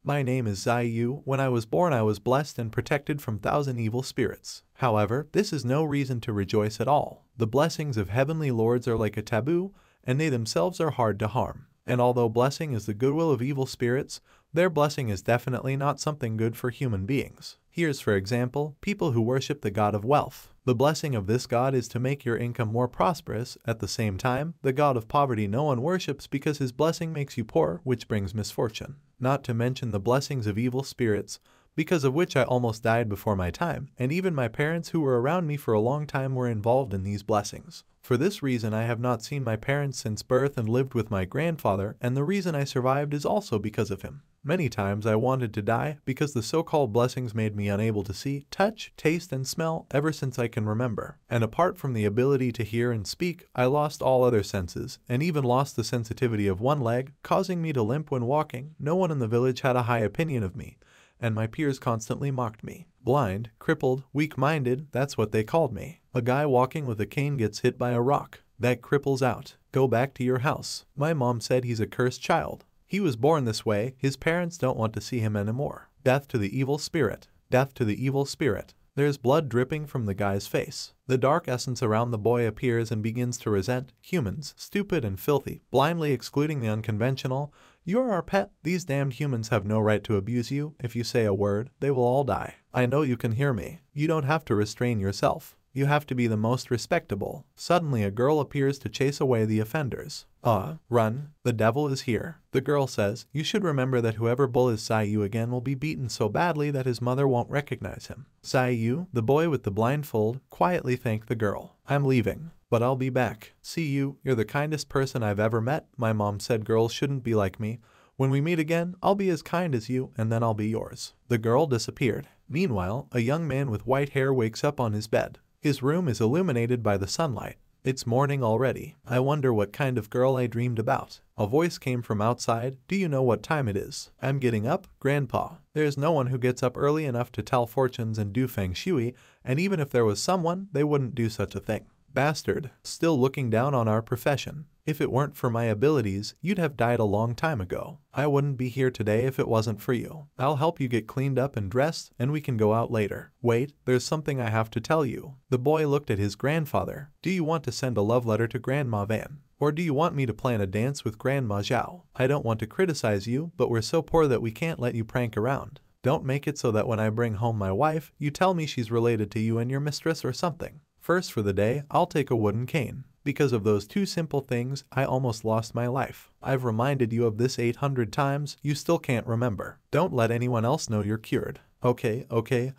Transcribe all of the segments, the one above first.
My name is Yu. When I was born I was blessed and protected from 1,000 evil spirits. However, this is no reason to rejoice at all. The blessings of heavenly lords are like a taboo, and they themselves are hard to harm. And although blessing is the goodwill of evil spirits, their blessing is definitely not something good for human beings. Here's for example, people who worship the god of wealth. The blessing of this god is to make your income more prosperous. At the same time, the god of poverty no one worships because his blessing makes you poor, which brings misfortune. Not to mention the blessings of evil spirits, because of which I almost died before my time, and even my parents who were around me for a long time were involved in these blessings. For this reason I have not seen my parents since birth and lived with my grandfather, and the reason I survived is also because of him. Many times I wanted to die because the so-called blessings made me unable to see, touch, taste, and smell ever since I can remember. And apart from the ability to hear and speak, I lost all other senses, and even lost the sensitivity of one leg, causing me to limp when walking. No one in the village had a high opinion of me, and my peers constantly mocked me. Blind, crippled, weak-minded, that's what they called me. A guy walking with a cane gets hit by a rock. That cripples out. Go back to your house. My mom said he's a cursed child. He was born this way, his parents don't want to see him anymore. Death to the evil spirit. Death to the evil spirit. There's blood dripping from the guy's face. The dark essence around the boy appears and begins to resent humans, stupid and filthy, blindly excluding the unconventional. You're our pet. These damned humans have no right to abuse you. If you say a word, they will all die. I know you can hear me. You don't have to restrain yourself. You have to be the most respectable. Suddenly a girl appears to chase away the offenders. Run. The devil is here. The girl says, you should remember that whoever bullies Yu again will be beaten so badly that his mother won't recognize him. Yu, the boy with the blindfold, quietly thanked the girl. I'm leaving, but I'll be back. See you, you're the kindest person I've ever met. My mom said girls shouldn't be like me. When we meet again, I'll be as kind as you, and then I'll be yours. The girl disappeared. Meanwhile, a young man with white hair wakes up on his bed. His room is illuminated by the sunlight. It's morning already. I wonder what kind of girl I dreamed about. A voice came from outside. Do you know what time it is? I'm getting up, Grandpa. There's no one who gets up early enough to tell fortunes and do feng shui, and even if there was someone, they wouldn't do such a thing. Bastard. Still looking down on our profession. If it weren't for my abilities, you'd have died a long time ago. I wouldn't be here today if it wasn't for you. I'll help you get cleaned up and dressed, and we can go out later. Wait, there's something I have to tell you. The boy looked at his grandfather. Do you want to send a love letter to Grandma Van? Or do you want me to plan a dance with Grandma Zhao? I don't want to criticize you, but we're so poor that we can't let you prank around. Don't make it so that when I bring home my wife, you tell me she's related to you and your mistress or something. First for the day, I'll take a wooden cane. Because of those two simple things, I almost lost my life. I've reminded you of this 800 times, you still can't remember. Don't let anyone else know you're cured. Okay,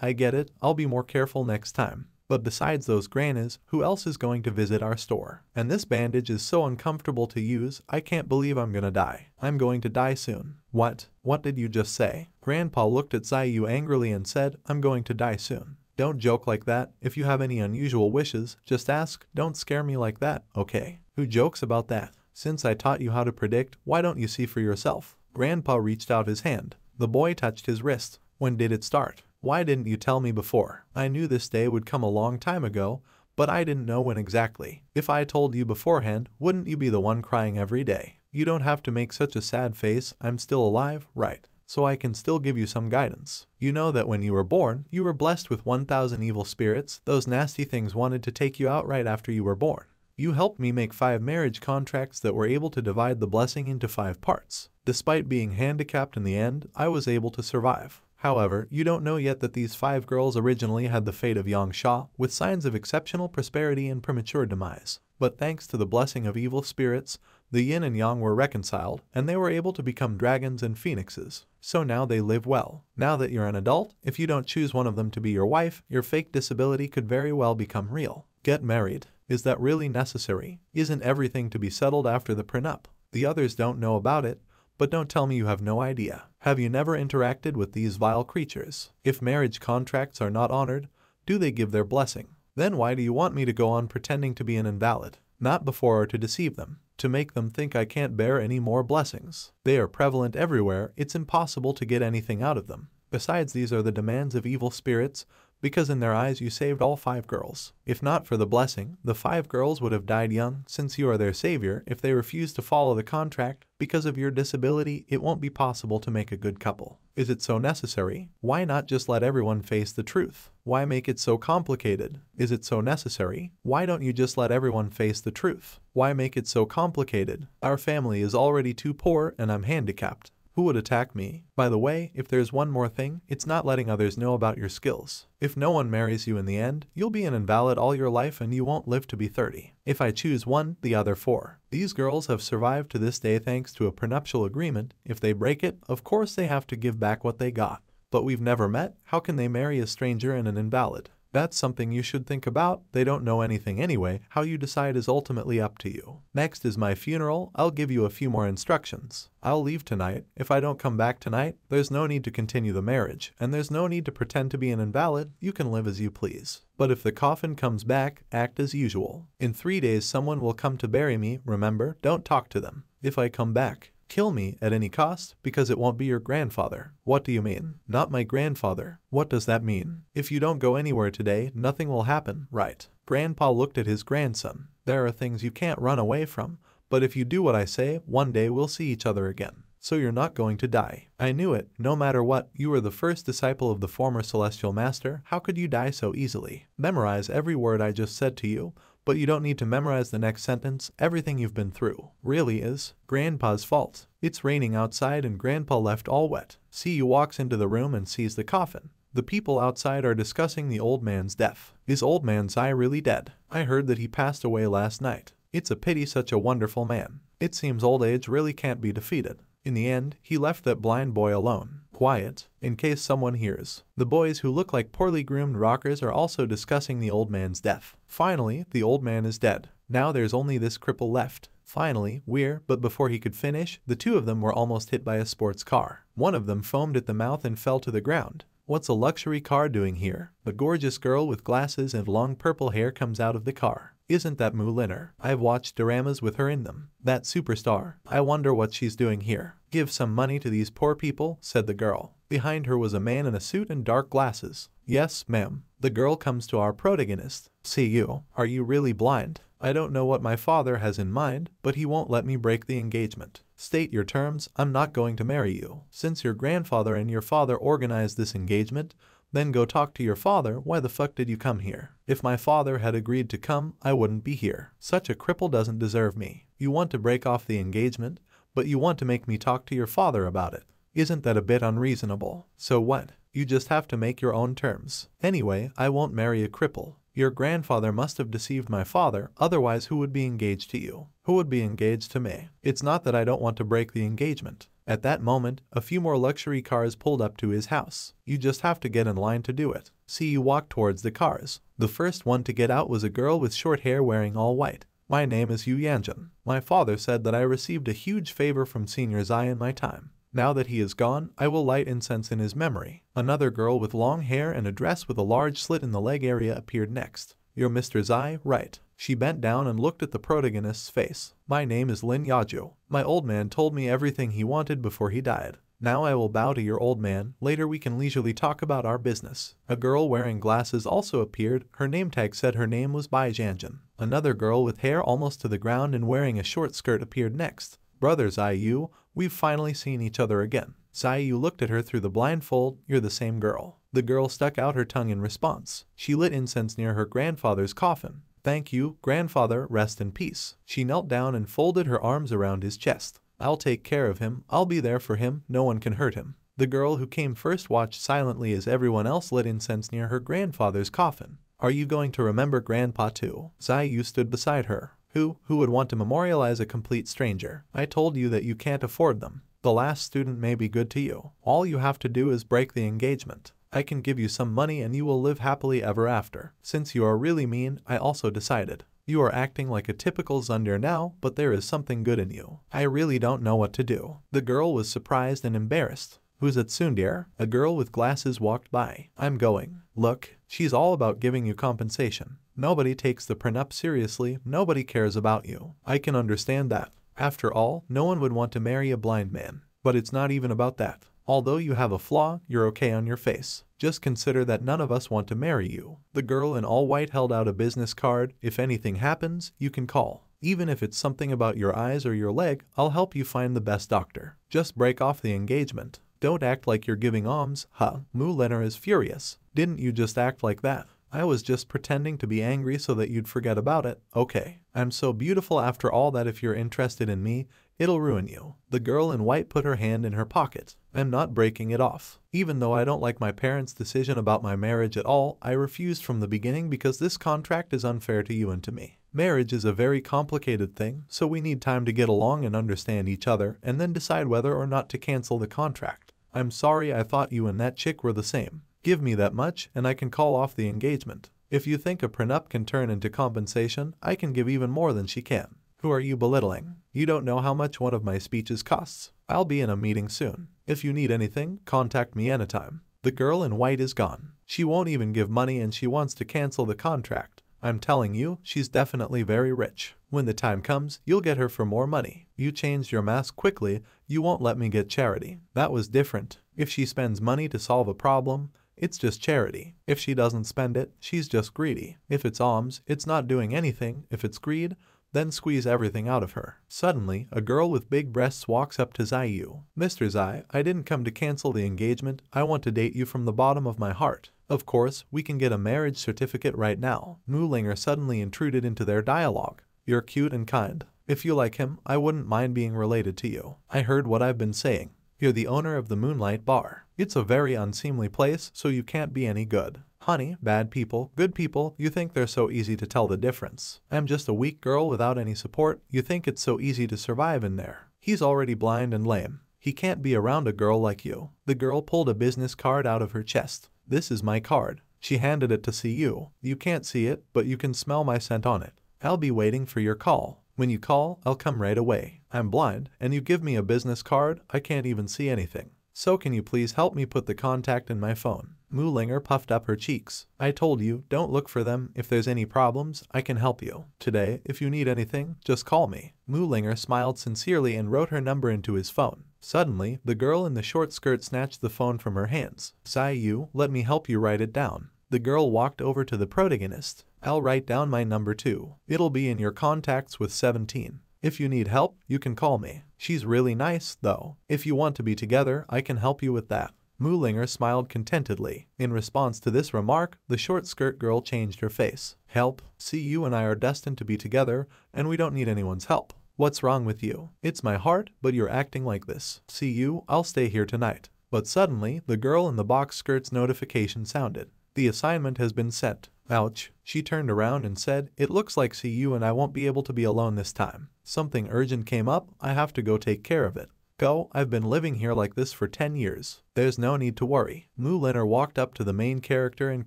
I get it, I'll be more careful next time. But besides those grannies, who else is going to visit our store? And this bandage is so uncomfortable to use, I can't believe I'm gonna die. I'm going to die soon. What? What did you just say? Grandpa looked at Yu angrily and said, I'm going to die soon. Don't joke like that. If you have any unusual wishes, just ask. Don't scare me like that, okay? Who jokes about that? Since I taught you how to predict, why don't you see for yourself? Grandpa reached out his hand. The boy touched his wrist. When did it start? Why didn't you tell me before? I knew this day would come a long time ago, but I didn't know when exactly. If I told you beforehand, wouldn't you be the one crying every day? You don't have to make such a sad face. I'm still alive, right? So I can still give you some guidance. You know that when you were born, you were blessed with 1,000 evil spirits. Those nasty things wanted to take you out right after you were born. You helped me make 5 marriage contracts that were able to divide the blessing into 5 parts. Despite being handicapped in the end, I was able to survive. However, you don't know yet that these 5 girls originally had the fate of Yang Sha, with signs of exceptional prosperity and premature demise. But thanks to the blessing of evil spirits, the yin and yang were reconciled, and they were able to become dragons and phoenixes. So now they live well. Now that you're an adult, if you don't choose one of them to be your wife, your fake disability could very well become real. Get married. Is that really necessary? Isn't everything to be settled after the prenup? The others don't know about it, but don't tell me you have no idea. Have you never interacted with these vile creatures? If marriage contracts are not honored, do they give their blessing? Then why do you want me to go on pretending to be an invalid? Not before or to deceive them. To make them think I can't bear any more blessings. They are prevalent everywhere, it's impossible to get anything out of them. Besides, these are the demands of evil spirits, because in their eyes you saved all 5 girls. If not for the blessing, the 5 girls would have died young. Since you are their savior, if they refuse to follow the contract, because of your disability, it won't be possible to make a good couple. Is it so necessary? Why not just let everyone face the truth? Why make it so complicated? Is it so necessary? Why don't you just let everyone face the truth? Why make it so complicated? Our family is already too poor and I'm handicapped. Who would attack me? By the way, if there's one more thing, it's not letting others know about your skills. If no one marries you in the end, you'll be an invalid all your life and you won't live to be 30. If I choose one, the other 4. These girls have survived to this day thanks to a prenuptial agreement. If they break it, of course they have to give back what they got. But we've never met. How can they marry a stranger and an invalid? That's something you should think about. They don't know anything anyway. How you decide is ultimately up to you. Next is my funeral. I'll give you a few more instructions. I'll leave tonight. If I don't come back tonight, there's no need to continue the marriage, and there's no need to pretend to be an invalid. You can live as you please. But if the coffin comes back, act as usual. In 3 days someone will come to bury me. Remember, don't talk to them. If I come back, kill me at any cost, because it won't be your grandfather. What do you mean? Not my grandfather. What does that mean? If you don't go anywhere today, nothing will happen, right? Grandpa looked at his grandson. There are things you can't run away from, but if you do what I say, one day we'll see each other again. So you're not going to die. I knew it. No matter what, you were the first disciple of the former celestial master. How could you die so easily? Memorize every word I just said to you. But you don't need to memorize the next sentence. Everything you've been through really is Grandpa's fault. It's raining outside and Grandpa left all wet. You walks into the room and sees the coffin. The people outside are discussing the old man's death. Is old man Zai really dead? I heard that he passed away last night. It's a pity, such a wonderful man. It seems old age really can't be defeated. In the end, he left that blind boy alone. Quiet, in case someone hears. The boys who look like poorly groomed rockers are also discussing the old man's death. Finally, the old man is dead. Now there's only this cripple left. Finally, but before he could finish, the 2 of them were almost hit by a sports car. One of them foamed at the mouth and fell to the ground. What's a luxury car doing here? A gorgeous girl with glasses and long purple hair comes out of the car. Isn't that Mu-Liner? I've watched doramas with her in them. That superstar. I wonder what she's doing here. Give some money to these poor people, said the girl. Behind her was a man in a suit and dark glasses. Yes, ma'am. The girl comes to our protagonist. See you. Are you really blind? I don't know what my father has in mind, but he won't let me break the engagement. State your terms. I'm not going to marry you. Since your grandfather and your father organized this engagement, then go talk to your father. Why the fuck did you come here? If my father had agreed to come, I wouldn't be here. Such a cripple doesn't deserve me. You want to break off the engagement, but you want to make me talk to your father about it. Isn't that a bit unreasonable? So what? You just have to make your own terms. Anyway, I won't marry a cripple. Your grandfather must have deceived my father, otherwise who would be engaged to you? Who would be engaged to me? It's not that I don't want to break the engagement. At that moment, a few more luxury cars pulled up to his house. You just have to get in line to do it. You walk towards the cars. The first one to get out was a girl with short hair wearing all white. My name is Yu Yanjun. My father said that I received a huge favor from Senior Zai in my time. Now that he is gone, I will light incense in his memory. Another girl with long hair and a dress with a large slit in the leg area appeared next. You're Mr. Zai, right? She bent down and looked at the protagonist's face. My name is Lin Yaju. My old man told me everything he wanted before he died. Now I will bow to your old man. Later we can leisurely talk about our business. A girl wearing glasses also appeared. Her name tag said her name was Bai Janjin. Another girl with hair almost to the ground and wearing a short skirt appeared next. Brother Zai Yu, we've finally seen each other again. Zai Yu looked at her through the blindfold. You're the same girl. The girl stuck out her tongue in response. She lit incense near her grandfather's coffin. Thank you, grandfather, rest in peace. She knelt down and folded her arms around his chest. I'll take care of him. I'll be there for him. No one can hurt him. The girl who came first watched silently as everyone else lit incense near her grandfather's coffin. Are you going to remember Grandpa too? Zai Yu stood beside her. Who would want to memorialize a complete stranger? I told you that you can't afford them. The last student may be good to you. All you have to do is break the engagement. I can give you some money and you will live happily ever after. Since you are really mean, I also decided. You are acting like a typical tsundere now, but there is something good in you. I really don't know what to do. The girl was surprised and embarrassed. Who's at tsundere? A girl with glasses walked by. I'm going. Look, she's all about giving you compensation. Nobody takes the prenup seriously. Nobody cares about you. I can understand that. After all, no one would want to marry a blind man. But it's not even about that. Although you have a flaw, you're okay on your face. Just consider that none of us want to marry you. The girl in all white held out a business card. If anything happens, you can call. Even if it's something about your eyes or your leg, I'll help you find the best doctor. Just break off the engagement. Don't act like you're giving alms, huh? Mu-Leonard is furious. Didn't you just act like that? I was just pretending to be angry so that you'd forget about it. Okay. I'm so beautiful after all that if you're interested in me, it'll ruin you. The girl in white put her hand in her pocket. I'm not breaking it off. Even though I don't like my parents' decision about my marriage at all, I refused from the beginning because this contract is unfair to you and to me. Marriage is a very complicated thing, so we need time to get along and understand each other and then decide whether or not to cancel the contract. I'm sorry, I thought you and that chick were the same. Give me that much and I can call off the engagement. If you think a prenup can turn into compensation, I can give even more than she can. Who are you belittling? You don't know how much one of my speeches costs. I'll be in a meeting soon. If you need anything, contact me anytime. The girl in white is gone. She won't even give money and she wants to cancel the contract. I'm telling you, she's definitely very rich. When the time comes, you'll get her for more money. You changed your mask quickly, you won't let me get charity. That was different. If she spends money to solve a problem, it's just charity. If she doesn't spend it, she's just greedy. If it's alms, it's not doing anything. If it's greed, then squeeze everything out of her. Suddenly, a girl with big breasts walks up to Zaiyu. Mr. Zai, I didn't come to cancel the engagement. I want to date you from the bottom of my heart. Of course, we can get a marriage certificate right now. Mu-Linger suddenly intruded into their dialogue. You're cute and kind. If you like him, I wouldn't mind being related to you. I heard what I've been saying. You're the owner of the Moonlight Bar. It's a very unseemly place, so you can't be any good. Honey, bad people, good people, you think they're so easy to tell the difference. I'm just a weak girl without any support. You think it's so easy to survive in there. He's already blind and lame. He can't be around a girl like you. The girl pulled a business card out of her chest. This is my card. She handed it to Cu. You can't see it, but you can smell my scent on it. I'll be waiting for your call. When you call, I'll come right away. I'm blind, and you give me a business card, I can't even see anything. So can you please help me put the contact in my phone? Mu-Linger puffed up her cheeks. I told you, don't look for them. If there's any problems, I can help you. Today, if you need anything, just call me. Mu-Linger smiled sincerely and wrote her number into his phone. Suddenly, the girl in the short skirt snatched the phone from her hands. Zaiyu, let me help you write it down. The girl walked over to the protagonist. I'll write down my number too. It'll be in your contacts with 17. If you need help, you can call me. She's really nice, though. If you want to be together, I can help you with that. Mu-Linger smiled contentedly. In response to this remark, the short skirt girl changed her face. Help? See, you and I are destined to be together, and we don't need anyone's help. What's wrong with you? It's my heart, but you're acting like this. See you, I'll stay here tonight. But suddenly, the girl in the box skirt's notification sounded. The assignment has been sent. Ouch. She turned around and said, it looks like Cu and I won't be able to be alone this time. Something urgent came up, I have to go take care of it. Go, I've been living here like this for 10 years. There's no need to worry. Mu-Linger walked up to the main character and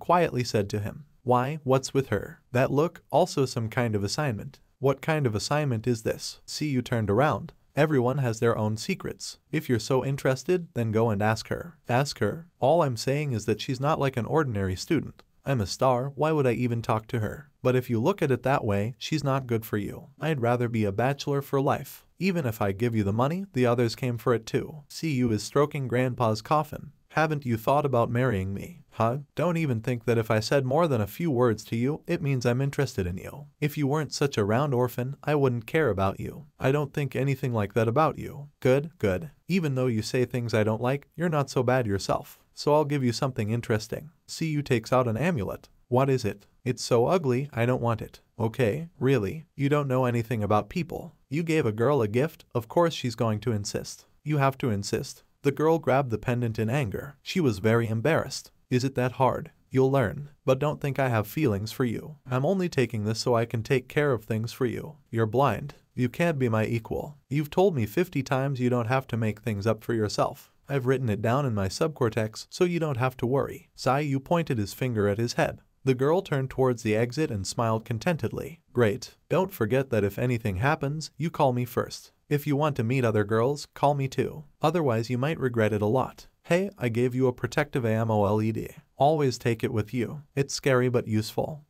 quietly said to him, why, what's with her? That look, also some kind of assignment. What kind of assignment is this? Cu turned around. Everyone has their own secrets. If you're so interested, then go and ask her. Ask her? All I'm saying is that she's not like an ordinary student. I'm a star, why would I even talk to her? But if you look at it that way, she's not good for you. I'd rather be a bachelor for life. Even if I give you the money, the others came for it too. Cu is stroking Grandpa's coffin. Haven't you thought about marrying me? Huh? Don't even think that if I said more than a few words to you, it means I'm interested in you. If you weren't such a round orphan, I wouldn't care about you. I don't think anything like that about you. Good, good. Even though you say things I don't like, you're not so bad yourself. So I'll give you something interesting. Cu takes out an amulet. What is it? It's so ugly, I don't want it. Okay, really? You don't know anything about people. You gave a girl a gift, of course she's going to insist. You have to insist. The girl grabbed the pendant in anger. She was very embarrassed. Is it that hard? You'll learn. But don't think I have feelings for you. I'm only taking this so I can take care of things for you. You're blind. You can't be my equal. You've told me 50 times you don't have to make things up for yourself. I've written it down in my subcortex so you don't have to worry. Zaiyu pointed his finger at his head. The girl turned towards the exit and smiled contentedly. Great. Don't forget that if anything happens, you call me first. If you want to meet other girls, call me too. Otherwise you might regret it a lot. Hey, I gave you a protective AMOLED. Always take it with you. It's scary but useful.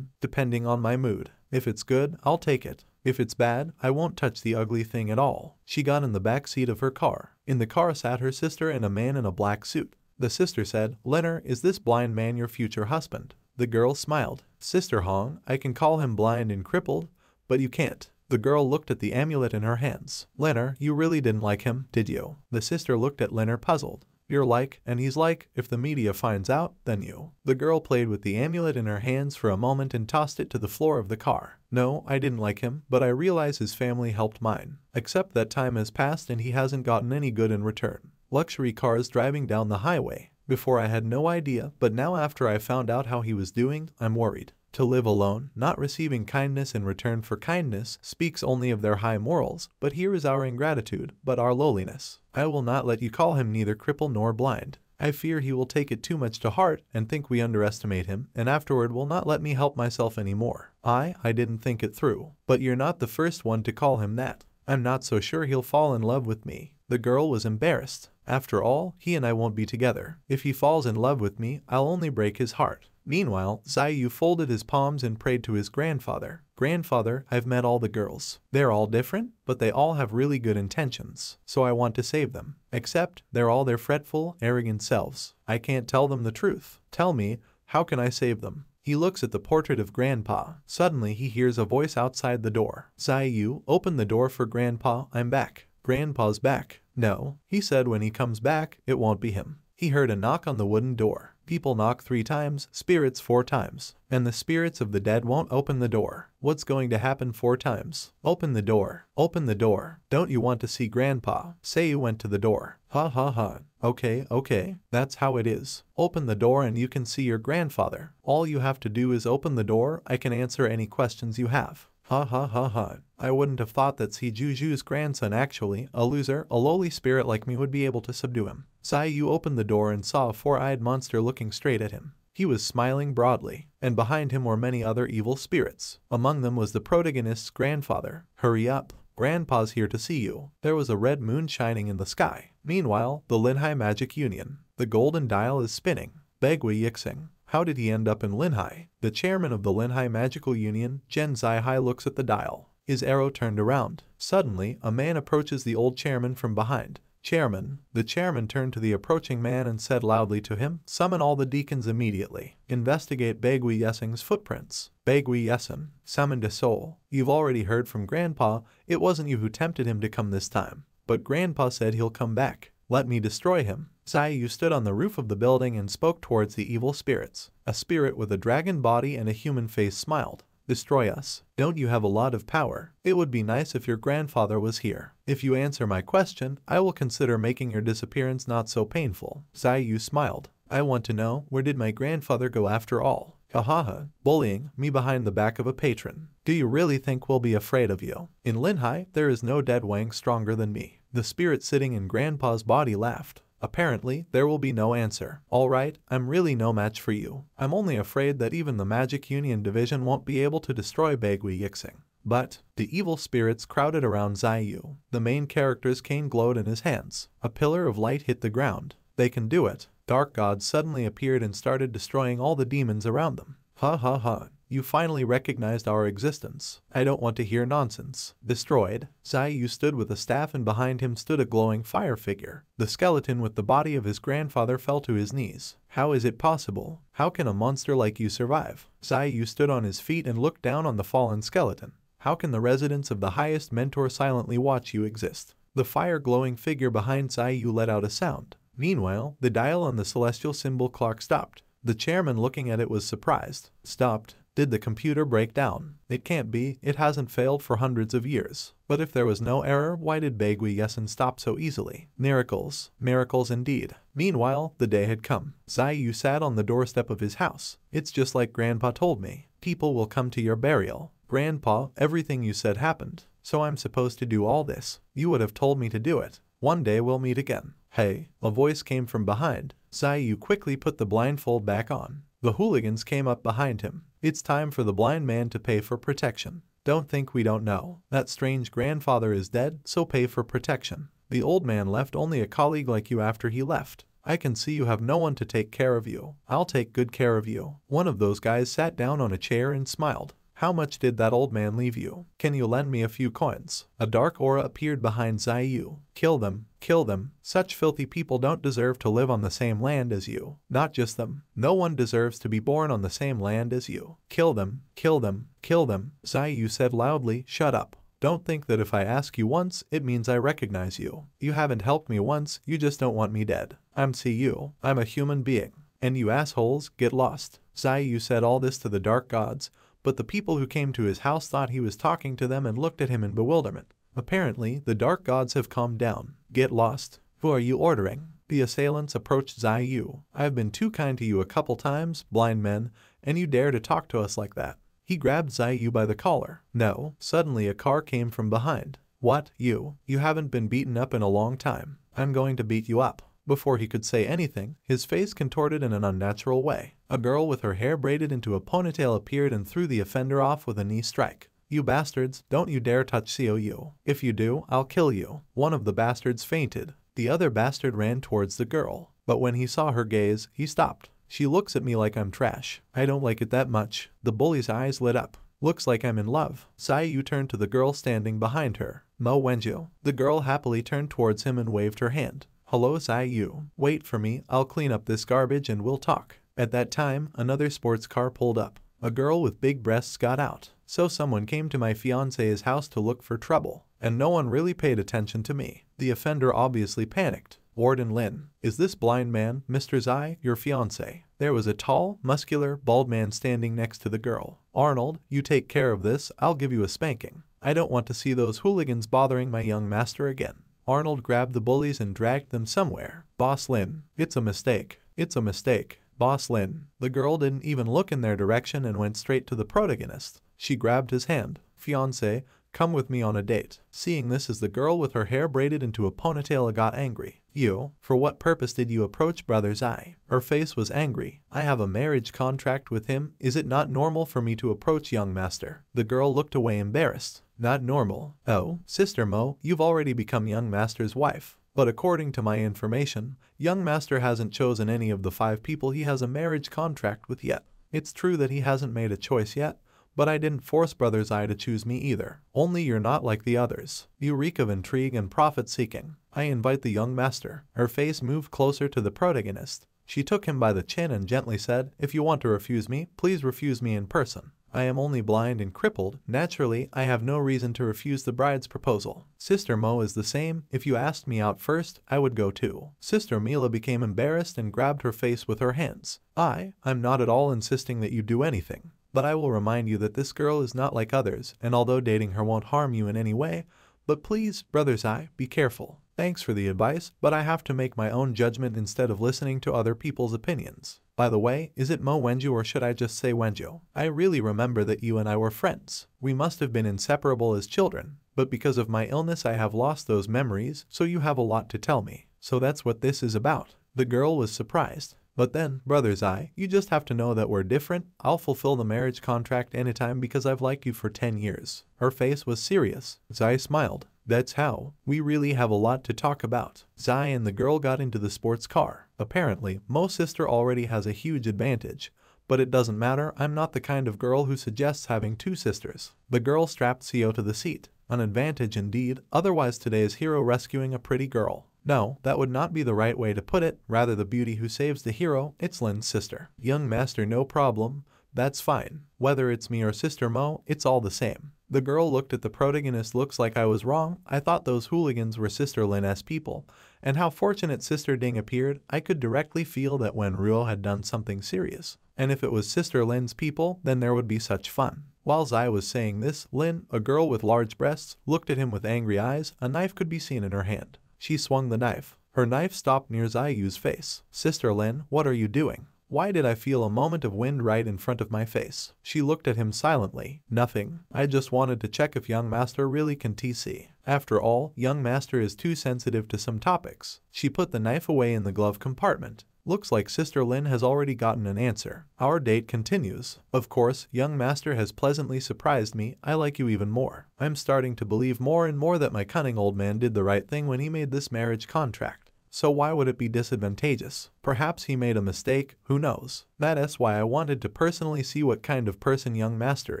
Depending on my mood. If it's good, I'll take it. If it's bad, I won't touch the ugly thing at all. She got in the back seat of her car. In the car sat her sister and a man in a black suit. The sister said, "Leonard, is this blind man your future husband?" The girl smiled. "Sister Hong, I can call him blind and crippled, but you can't." The girl looked at the amulet in her hands. "Leonard, you really didn't like him, did you?" The sister looked at Leonard puzzled. "You're like, and he's like, if the media finds out, then you." The girl played with the amulet in her hands for a moment and tossed it to the floor of the car. "No, I didn't like him, but I realize his family helped mine. Except that time has passed and he hasn't gotten any good in return. Luxury cars driving down the highway. Before I had no idea, but now after I found out how he was doing, I'm worried. To live alone, not receiving kindness in return for kindness, speaks only of their high morals, but here is our ingratitude, but our lowliness. I will not let you call him neither cripple nor blind. I fear he will take it too much to heart and think we underestimate him, and afterward will not let me help myself anymore. I didn't think it through. But you're not the first one to call him that. I'm not so sure he'll fall in love with me." The girl was embarrassed. "After all, he and I won't be together. If he falls in love with me, I'll only break his heart." Meanwhile, Zaiyu folded his palms and prayed to his grandfather. "Grandfather, I've met all the girls. They're all different, but they all have really good intentions, so I want to save them. Except, they're all their fretful, arrogant selves. I can't tell them the truth. Tell me, how can I save them?" He looks at the portrait of Grandpa. Suddenly he hears a voice outside the door. "Zaiyu, open the door for Grandpa, I'm back." "Grandpa's back." "No," he said, "when he comes back, it won't be him." He heard a knock on the wooden door. People knock 3 times, spirits 4 times. And the spirits of the dead won't open the door. What's going to happen 4 times? Open the door. Open the door. Don't you want to see Grandpa? Say you went to the door. Ha ha ha. Okay, that's how it is. Open the door and you can see your grandfather. All you have to do is open the door, I can answer any questions you have. Ha ha ha ha. I wouldn't have thought that Si Juju's grandson actually, a loser, a lowly spirit like me would be able to subdue him. Zaiyu opened the door and saw a 4-eyed monster looking straight at him. He was smiling broadly, and behind him were many other evil spirits. Among them was the protagonist's grandfather. "Hurry up. Grandpa's here to see you." There was a red moon shining in the sky. Meanwhile, the Linhai Magic Union. The golden dial is spinning. Begui Yixing. How did he end up in Linhai? The chairman of the Linhai Magical Union, Gen Zai, looks at the dial. His arrow turned around. Suddenly, a man approaches the old chairman from behind. "Chairman." The chairman turned to the approaching man and said loudly to him, "Summon all the deacons immediately. Investigate Begui Yesing's footprints." Begui Yesing, summoned a soul. "You've already heard from Grandpa. It wasn't you who tempted him to come this time. But Grandpa said he'll come back. Let me destroy him." Zaiyu stood on the roof of the building and spoke towards the evil spirits. A spirit with a dragon body and a human face smiled. "Destroy us. Don't you have a lot of power? It would be nice if your grandfather was here. If you answer my question, I will consider making your disappearance not so painful." Zaiyu smiled. "I want to know, where did my grandfather go after all?" "Hahaha, bullying me behind the back of a patron. Do you really think we'll be afraid of you? In Linhai, there is no dead wang stronger than me." The spirit sitting in Grandpa's body laughed. "Apparently, there will be no answer. All right, I'm really no match for you. I'm only afraid that even the Magic Union Division won't be able to destroy Begui Yixing." But the evil spirits crowded around Zaiyu. The main character's cane glowed in his hands. A pillar of light hit the ground. "They can do it." Dark gods suddenly appeared and started destroying all the demons around them. "Ha ha ha. You finally recognized our existence. I don't want to hear nonsense." Destroyed. Zaiyu stood with a staff and behind him stood a glowing fire figure. The skeleton with the body of his grandfather fell to his knees. "How is it possible? How can a monster like you survive?" Zaiyu stood on his feet and looked down on the fallen skeleton. "How can the residents of the highest mentor silently watch you exist?" The fire-glowing figure behind Zaiyu let out a sound. Meanwhile, the dial on the celestial symbol clock stopped. The chairman looking at it was surprised. "Stopped? Did the computer break down?" "It can't be, it hasn't failed for hundreds of years." "But if there was no error, why did Begui Yesing stop so easily?" Miracles. Miracles indeed. Meanwhile, the day had come. Zaiyu sat on the doorstep of his house. "It's just like Grandpa told me. People will come to your burial." "Grandpa, everything you said happened. So I'm supposed to do all this. You would have told me to do it. One day we'll meet again." "Hey," a voice came from behind. Zaiyu quickly put the blindfold back on. The hooligans came up behind him. "It's time for the blind man to pay for protection. Don't think we don't know. That strange grandfather is dead, so pay for protection. The old man left only a colleague like you after he left. I can see you have no one to take care of you. I'll take good care of you." One of those guys sat down on a chair and smiled. How much did that old man leave you? Can you lend me a few coins? A dark aura appeared behind Zai Yu. Kill them. Kill them. Such filthy people don't deserve to live on the same land as you. Not just them. No one deserves to be born on the same land as you. Kill them. Kill them. Kill them. Zai Yu said loudly, shut up. Don't think that if I ask you once, it means I recognize you. You haven't helped me once, you just don't want me dead. I'm CU. I'm a human being. And you assholes, get lost. Zai Yu said all this to the dark gods, but the people who came to his house thought he was talking to them and looked at him in bewilderment. Apparently, the dark gods have calmed down. Get lost. Who are you ordering? The assailants approached Zai Yu. I've been too kind to you a couple times, blind men, and you dare to talk to us like that. He grabbed Zai Yu by the collar. No. Suddenly a car came from behind. What, you? You haven't been beaten up in a long time. I'm going to beat you up. Before he could say anything, his face contorted in an unnatural way. A girl with her hair braided into a ponytail appeared and threw the offender off with a knee strike. You bastards, don't you dare touch COU. If you do, I'll kill you. One of the bastards fainted. The other bastard ran towards the girl. But when he saw her gaze, he stopped. She looks at me like I'm trash. I don't like it that much. The bully's eyes lit up. Looks like I'm in love. Zai Yu turned to the girl standing behind her. Mo Wenju. The girl happily turned towards him and waved her hand. Hello Zai Yu. Wait for me, I'll clean up this garbage and we'll talk. At that time, another sports car pulled up. A girl with big breasts got out. So someone came to my fiance's house to look for trouble. And no one really paid attention to me. The offender obviously panicked. Warden Lin. Is this blind man, Mr. Zai, your fiancé? There was a tall, muscular, bald man standing next to the girl. Arnold, you take care of this, I'll give you a spanking. I don't want to see those hooligans bothering my young master again. Arnold grabbed the bullies and dragged them somewhere. Boss Lin. It's a mistake. It's a mistake. Boss Lin. The girl didn't even look in their direction and went straight to the protagonist. She grabbed his hand. Fiancé, come with me on a date. Seeing this as the girl with her hair braided into a ponytail got angry. You, for what purpose did you approach Brother Zai? Her face was angry. I have a marriage contract with him. Is it not normal for me to approach young master? The girl looked away embarrassed. Not normal. Oh, Sister Mo, you've already become young master's wife. But according to my information, young master hasn't chosen any of the 5 people he has a marriage contract with yet. It's true that he hasn't made a choice yet, but I didn't force Brother Zai to choose me either. Only you're not like the others. You reek of intrigue and profit-seeking. I invite the young master. Her face moved closer to the protagonist. She took him by the chin and gently said, if you want to refuse me, please refuse me in person. I am only blind and crippled. Naturally, I have no reason to refuse the bride's proposal. Sister Mo is the same. If you asked me out first, I would go too. Sister Mila became embarrassed and grabbed her face with her hands. I'm not at all insisting that you do anything. But I will remind you that this girl is not like others, and although dating her won't harm you in any way, but please, Brother Zai, be careful. Thanks for the advice, but I have to make my own judgment instead of listening to other people's opinions. By the way, is it Mo Wenju or should I just say Wenju? I really remember that you and I were friends. We must have been inseparable as children, but because of my illness I have lost those memories, so you have a lot to tell me. So that's what this is about. The girl was surprised. But then, Brother Zai, you just have to know that we're different. I'll fulfill the marriage contract anytime because I've liked you for 10 years. Her face was serious. Zai smiled. That's how. We really have a lot to talk about. Zai and the girl got into the sports car. Apparently, Mo's sister already has a huge advantage. But it doesn't matter, I'm not the kind of girl who suggests having 2 sisters. The girl strapped Seo to the seat. An advantage indeed, otherwise today's hero rescuing a pretty girl. No, that would not be the right way to put it. Rather the beauty who saves the hero, it's Lin's sister. Young master, no problem. That's fine. Whether it's me or Sister Mo, it's all the same. The girl looked at the protagonist. Looks like I was wrong. I thought those hooligans were Sister Lin's people. And how fortunate Sister Ding appeared. I could directly feel that when Ruo had done something serious. And if it was Sister Lin's people, then there would be such fun. While Zai was saying this, Lin, a girl with large breasts, looked at him with angry eyes. A knife could be seen in her hand. She swung the knife. Her knife stopped near Zai Yu's face. Sister Lin, what are you doing? Why did I feel a moment of wind right in front of my face? She looked at him silently. Nothing. I just wanted to check if young master really can TC. After all, young master is too sensitive to some topics. She put the knife away in the glove compartment. Looks like Sister Lin has already gotten an answer. Our date continues. Of course, young master has pleasantly surprised me. I like you even more. I'm starting to believe more and more that my cunning old man did the right thing when he made this marriage contract. so why would it be disadvantageous? Perhaps he made a mistake, who knows? That's why I wanted to personally see what kind of person young master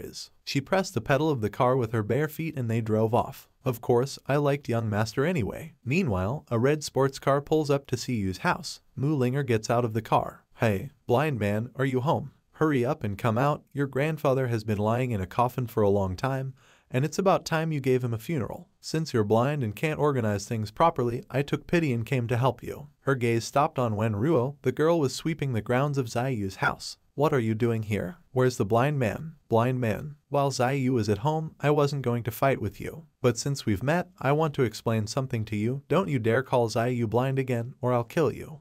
is. She pressed the pedal of the car with her bare feet and they drove off. Of course, I liked young master anyway. Meanwhile, a red sports car pulls up to Siyu's house. Mu Linger gets out of the car. Hey, blind man, are you home? Hurry up and come out. Your grandfather has been lying in a coffin for a long time, and it's about time you gave him a funeral. Since you're blind and can't organize things properly, I took pity and came to help you. Her gaze stopped on Wen Ruo. The girl was sweeping the grounds of Ziyu's house. What are you doing here? Where's the blind man? Blind man. While Ziyu was at home, I wasn't going to fight with you. But since we've met, I want to explain something to you. Don't you dare call Ziyu blind again, or I'll kill you.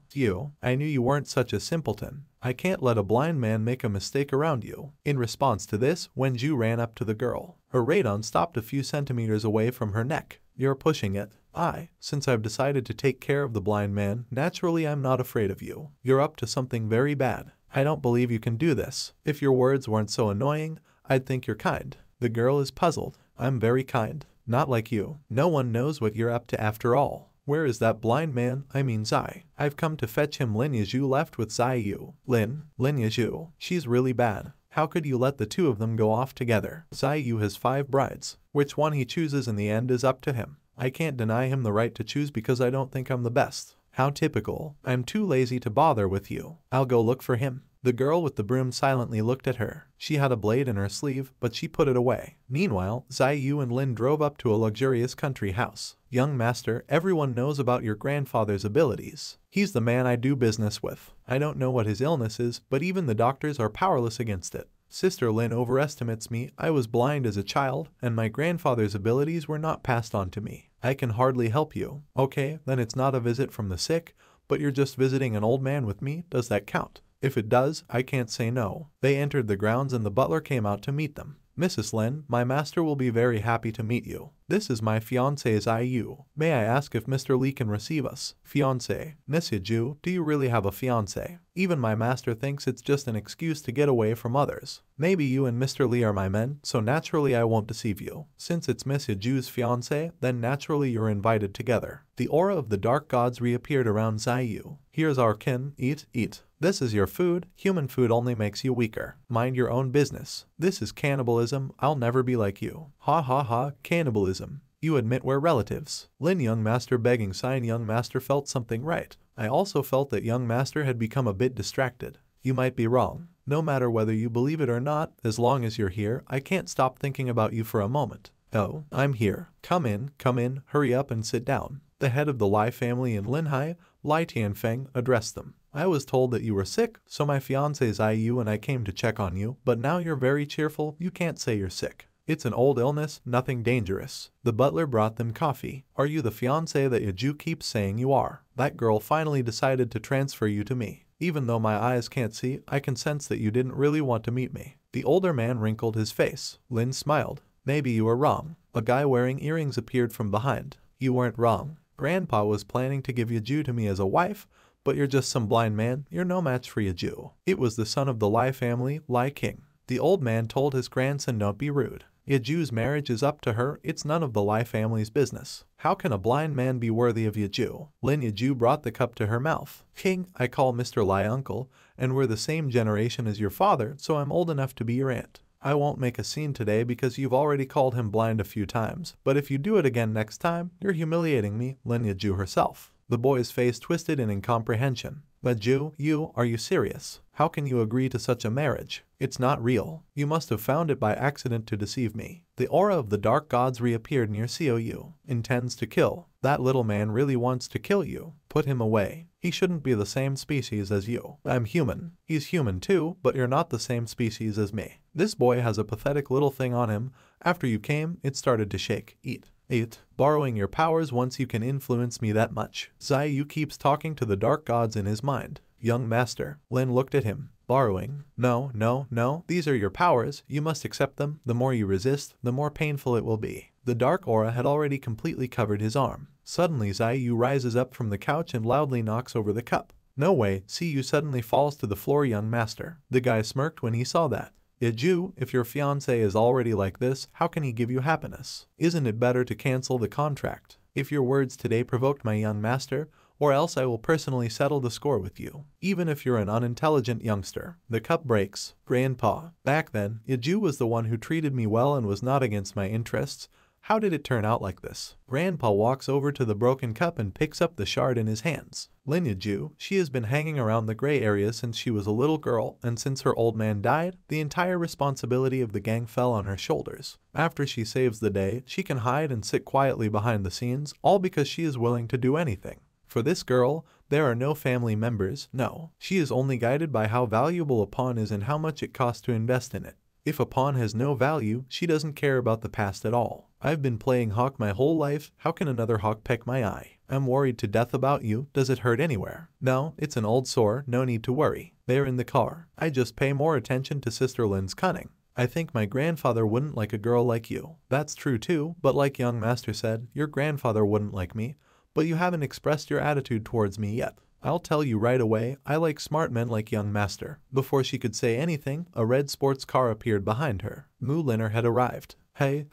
I knew you weren't such a simpleton. I can't let a blind man make a mistake around you. In response to this, Wenju ran up to the girl. Her radon stopped a few centimeters away from her neck. You're pushing it. Since I've decided to take care of the blind man, naturally I'm not afraid of you. You're up to something very bad. I don't believe you can do this. If your words weren't so annoying, I'd think you're kind. The girl is puzzled. I'm very kind. Not like you. No one knows what you're up to after all. Where is that blind man? I mean Zai. I've come to fetch him. Lin Yizhu left with Ziyu. Lin Yizhu. She's really bad. How could you let the two of them go off together? Ziyu has 5 brides. Which one he chooses in the end is up to him. I can't deny him the right to choose because I don't think I'm the best. How typical. I'm too lazy to bother with you. I'll go look for him. The girl with the broom silently looked at her. She had a blade in her sleeve, but she put it away. Meanwhile, Ziyu and Lin drove up to a luxurious country house. Young master, everyone knows about your grandfather's abilities. He's the man I do business with. I don't know what his illness is, but even the doctors are powerless against it. Sister Lin overestimates me. I was blind as a child, and my grandfather's abilities were not passed on to me. I can hardly help you. Okay, then it's not a visit from the sick, but you're just visiting an old man with me. Does that count? If it does, I can't say no. They entered the grounds and the butler came out to meet them. Mrs. Lin, my master will be very happy to meet you. This is my fiancé Ziyu. May I ask if Mr. Li can receive us? Fiancé. Nisiju, do you really have a fiancé? Even my master thinks it's just an excuse to get away from others. Maybe you and Mr. Li are my men, so naturally I won't deceive you. Since it's Miss Yiju's fiancé, then naturally you're invited together. The aura of the dark gods reappeared around Ziyu. Here's our kin. Eat, eat. This is your food. Human food only makes you weaker. Mind your own business. This is cannibalism. I'll never be like you. Ha ha ha, cannibalism. You admit we're relatives. Lin young master begging sign. Young master felt something right. I also felt that young master had become a bit distracted. You might be wrong. No matter whether you believe it or not, as long as you're here, I can't stop thinking about you for a moment. Oh, I'm here. Come in, hurry up and sit down. The head of the Lai family in Linhai, Lai Tianfeng, addressed them. I was told that you were sick, so my fiancé Ziyu and I came to check on you, but now you're very cheerful. You can't say you're sick. It's an old illness, nothing dangerous. The butler brought them coffee. Are you the fiancé that Yiju keeps saying you are? That girl finally decided to transfer you to me. Even though my eyes can't see, I can sense that you didn't really want to meet me. The older man wrinkled his face. Lin smiled. Maybe you were wrong. A guy wearing earrings appeared from behind. You weren't wrong. Grandpa was planning to give Yiju to me as a wife, but you're just some blind man. You're no match for Yiju. It was the son of the Lai family, Lai King. The old man told his grandson, don't be rude. Yiju's marriage is up to her. It's none of the Lai family's business. How can a blind man be worthy of Yiju? Lin Yiju brought the cup to her mouth. King, I call Mr. Lai uncle, and we're the same generation as your father, so I'm old enough to be your aunt. I won't make a scene today because you've already called him blind a few times, but if you do it again next time, you're humiliating me. Lin Yiju herself. The boy's face twisted in incomprehension. But Ju, are you serious? How can you agree to such a marriage? It's not real. You must have found it by accident to deceive me. The aura of the dark gods reappeared near Xiu. Intends to kill. That little man really wants to kill you. Put him away. He shouldn't be the same species as you. I'm human. He's human too, but you're not the same species as me. This boy has a pathetic little thing on him. After you came, it started to shake. Eat. Borrowing your powers once you can influence me that much. Ziyu keeps talking to the dark gods in his mind. Young master. Lin looked at him. Borrowing. No. These are your powers. You must accept them. The more you resist, the more painful it will be. The dark aura had already completely covered his arm. Suddenly Ziyu rises up from the couch and loudly knocks over the cup. No way. Siyu suddenly falls to the floor. Young master. The guy smirked when he saw that. Yiju, if your fiancé is already like this, how can he give you happiness? Isn't it better to cancel the contract? If your words today provoked my young master, or else I will personally settle the score with you, even if you're an unintelligent youngster. The cup breaks. Grandpa. Back then, Iju was the one who treated me well and was not against my interests. How did it turn out like this? Grandpa walks over to the broken cup and picks up the shard in his hands. Lin Yiju, she has been hanging around the gray area since she was a little girl, and since her old man died, the entire responsibility of the gang fell on her shoulders. After she saves the day, she can hide and sit quietly behind the scenes, all because she is willing to do anything. For this girl, there are no family members, no. She is only guided by how valuable a pawn is and how much it costs to invest in it. If a pawn has no value, she doesn't care about the past at all. I've been playing hawk my whole life, how can another hawk peck my eye? I'm worried to death about you, does it hurt anywhere? No, it's an old sore, no need to worry. They're in the car. I just pay more attention to Sister Lin's cunning. I think my grandfather wouldn't like a girl like you. That's true too, but like young master said, your grandfather wouldn't like me, but you haven't expressed your attitude towards me yet. I'll tell you right away, I like smart men like young master. Before she could say anything, a red sports car appeared behind her. Mu Linner had arrived. Hey,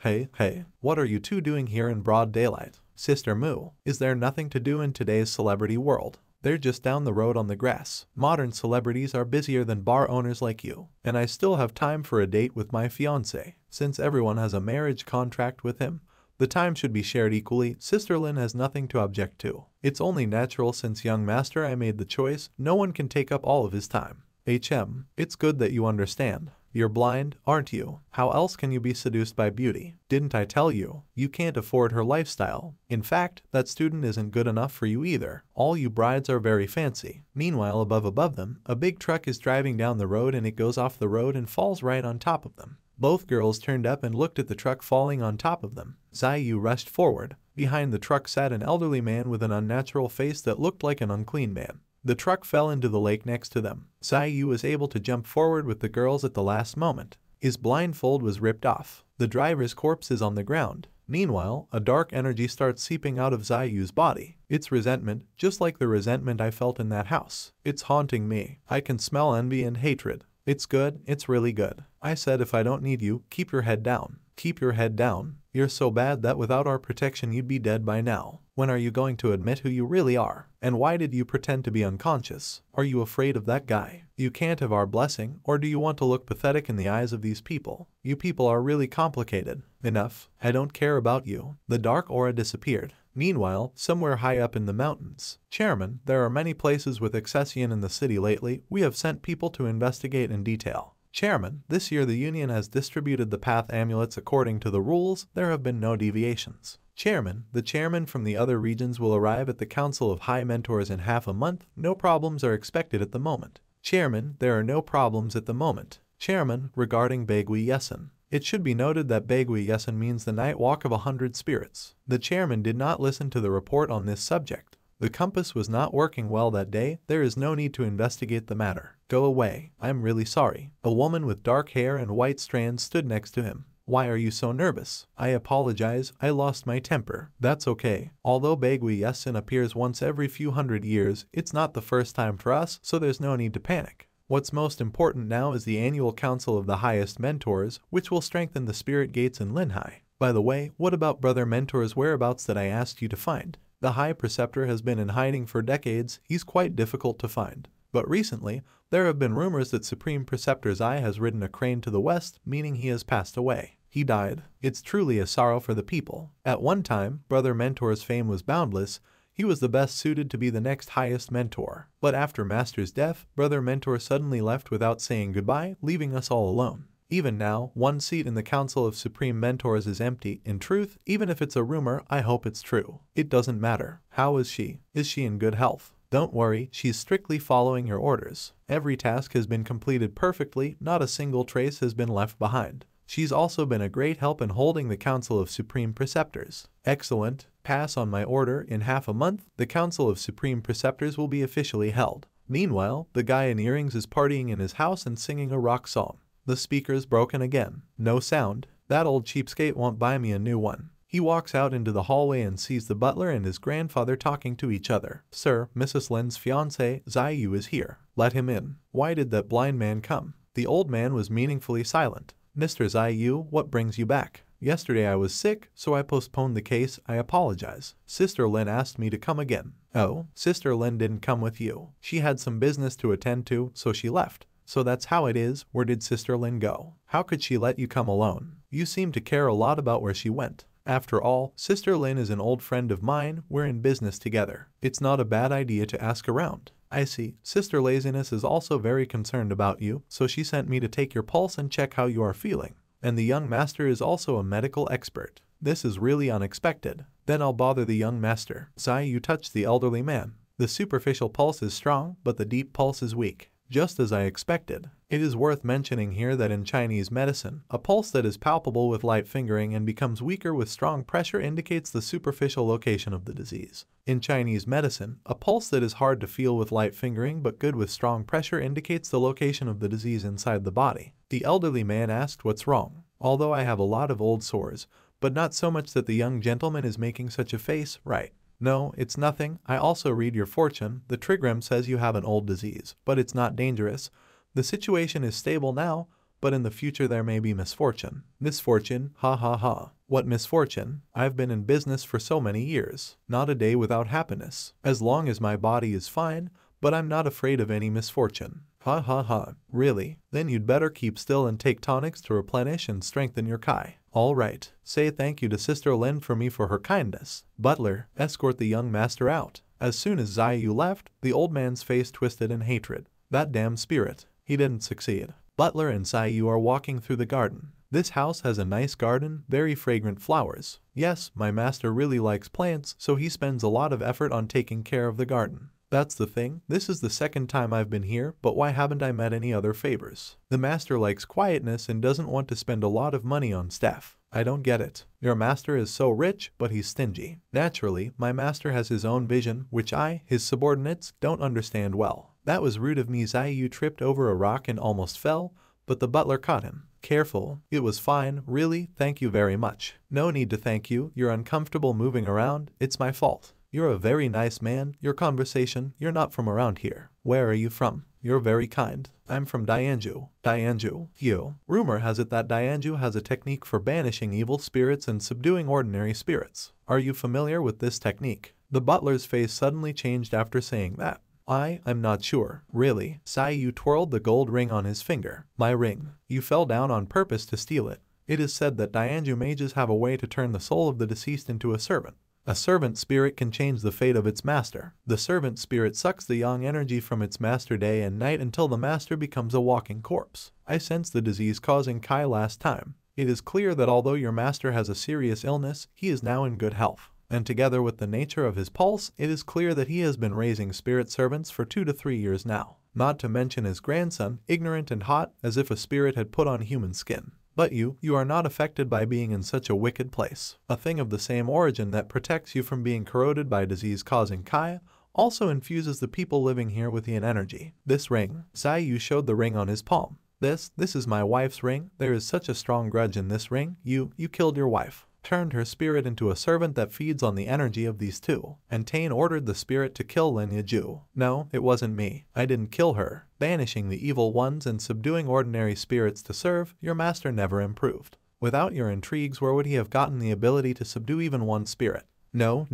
what are you two doing here in broad daylight? Sister Mu, is there nothing to do in today's celebrity world? They're just down the road on the grass. Modern celebrities are busier than bar owners like you. And I still have time for a date with my fiancé. Since everyone has a marriage contract with him, the time should be shared equally. Sister Lin has nothing to object to. It's only natural since young master I made the choice, no one can take up all of his time. It's good that you understand. You're blind, aren't you? How else can you be seduced by beauty? Didn't I tell you? You can't afford her lifestyle. In fact, that student isn't good enough for you either. All you brides are very fancy. Meanwhile, above them, a big truck is driving down the road and it goes off the road and falls right on top of them. Both girls turned up and looked at the truck falling on top of them. Ziyu rushed forward. Behind the truck sat an elderly man with an unnatural face that looked like an unclean man. The truck fell into the lake next to them. Ziyu was able to jump forward with the girls at the last moment. His blindfold was ripped off. The driver's corpse is on the ground. Meanwhile, a dark energy starts seeping out of Ziyu's body. It's resentment, just like the resentment I felt in that house. It's haunting me. I can smell envy and hatred. It's good, it's really good. I said if I don't need you, keep your head down. Keep your head down. You're so bad that without our protection you'd be dead by now. When are you going to admit who you really are? And why did you pretend to be unconscious? Are you afraid of that guy? You can't have our blessing, or do you want to look pathetic in the eyes of these people? You people are really complicated. Enough. I don't care about you. The dark aura disappeared. Meanwhile, somewhere high up in the mountains. Chairman, there are many places with Excession in the city lately. We have sent people to investigate in detail. Chairman, this year the Union has distributed the path amulets according to the rules. There have been no deviations. Chairman, the chairman from the other regions will arrive at the Council of High Mentors in half a month. No problems are expected at the moment. Chairman, there are no problems at the moment. Chairman, regarding Baegui Yesen. It should be noted that Baegui Yesen means the night walk of 100 spirits. The chairman did not listen to the report on this subject. The compass was not working well that day. There is no need to investigate the matter. Go away. I'm really sorry. A woman with dark hair and white strands stood next to him. Why are you so nervous? I apologize, I lost my temper. That's okay. Although Baegui Yesen appears once every few hundred years, it's not the first time for us, so there's no need to panic. What's most important now is the annual council of the highest mentors, which will strengthen the spirit gates in Linhai. By the way, what about Brother Mentor's whereabouts that I asked you to find? The High Preceptor has been in hiding for decades. He's quite difficult to find. But recently, there have been rumors that Supreme Preceptor's eye has ridden a crane to the west, meaning he has passed away. He died. It's truly a sorrow for the people. At one time, Brother Mentor's fame was boundless. He was the best suited to be the next highest mentor. But after Master's death, Brother Mentor suddenly left without saying goodbye, leaving us all alone. Even now, one seat in the Council of Supreme Mentors is empty. In truth, even if it's a rumor, I hope it's true. It doesn't matter. How is she? Is she in good health? Don't worry, she's strictly following your orders. Every task has been completed perfectly, not a single trace has been left behind. She's also been a great help in holding the Council of Supreme Preceptors. Excellent. Pass on my order. In half a month, the Council of Supreme Preceptors will be officially held. Meanwhile, the guy in earrings is partying in his house and singing a rock song. The speaker's broken again. No sound. That old cheapskate won't buy me a new one. He walks out into the hallway and sees the butler and his grandfather talking to each other. Sir, Mrs. Lin's fiancé, Ziyu, is here. Let him in. Why did that blind man come? The old man was meaningfully silent. Mr. Ziyu, what brings you back? Yesterday I was sick, so I postponed the case. I apologize. Sister Lin asked me to come again. Oh, Sister Lin didn't come with you. She had some business to attend to, so she left. So that's how it is. Where did Sister Lin go? How could she let you come alone? You seem to care a lot about where she went. After all, Sister Lin is an old friend of mine. We're in business together. It's not a bad idea to ask around. I see. Sister Laziness is also very concerned about you, so she sent me to take your pulse and check how you are feeling. And the young master is also a medical expert. This is really unexpected. Then I'll bother the young master. Zai Yu touched the elderly man. The superficial pulse is strong, but the deep pulse is weak. Just as I expected. It is worth mentioning here that in Chinese medicine, a pulse that is palpable with light fingering and becomes weaker with strong pressure indicates the superficial location of the disease. In Chinese medicine, a pulse that is hard to feel with light fingering but good with strong pressure indicates the location of the disease inside the body. The elderly man asked what's wrong. Although I have a lot of old sores, but not so much that the young gentleman is making such a face, right? No, it's nothing. I also read your fortune. The trigram says you have an old disease, but it's not dangerous. The situation is stable now, but in the future there may be misfortune. Misfortune? Ha ha ha. What misfortune? I've been in business for so many years. Not a day without happiness. As long as my body is fine, but I'm not afraid of any misfortune. Ha ha ha. Really? Then you'd better keep still and take tonics to replenish and strengthen your Kai. All right. Say thank you to Sister Lin for me for her kindness. Butler, escort the young master out. As soon as Zai Yu left, the old man's face twisted in hatred. That damn spirit. He didn't succeed. Butler and Zai Yu are walking through the garden. This house has a nice garden, very fragrant flowers. Yes, my master really likes plants, so he spends a lot of effort on taking care of the garden. That's the thing. This is the second time I've been here, but why haven't I met any other favors? The master likes quietness and doesn't want to spend a lot of money on staff. I don't get it. Your master is so rich, but he's stingy. Naturally, my master has his own vision, which I, his subordinates, don't understand well. That was rude of me. Zai Yu tripped over a rock and almost fell, but the butler caught him. Careful. It was fine. Really, thank you very much. No need to thank you. You're uncomfortable moving around. It's my fault. You're a very nice man. Your conversation, you're not from around here. Where are you from? You're very kind. I'm from Dianju. Dianju. You. Rumor has it that Dianju has a technique for banishing evil spirits and subduing ordinary spirits. Are you familiar with this technique? The butler's face suddenly changed after saying that. I'm not sure. Really? Zai Yu twirled the gold ring on his finger. My ring. You fell down on purpose to steal it. It is said that Dianju mages have a way to turn the soul of the deceased into a servant. A servant spirit can change the fate of its master. The servant spirit sucks the yang energy from its master day and night until the master becomes a walking corpse. I sensed the disease causing Kai last time. It is clear that although your master has a serious illness, he is now in good health. And together with the nature of his pulse, it is clear that he has been raising spirit servants for 2 to 3 years now. Not to mention his grandson, ignorant and hot, as if a spirit had put on human skin. But you are not affected by being in such a wicked place. A thing of the same origin that protects you from being corroded by disease-causing Kai also infuses the people living here with yin energy. This ring. Zai Yu showed the ring on his palm. This is my wife's ring. There is such a strong grudge in this ring. You killed your wife. Turned her spirit into a servant that feeds on the energy of these two. And Tane ordered the spirit to kill Lin Yiju. No, it wasn't me. I didn't kill her. Banishing the evil ones and subduing ordinary spirits to serve, your master never improved. Without your intrigues, where would he have gotten the ability to subdue even one spirit? No.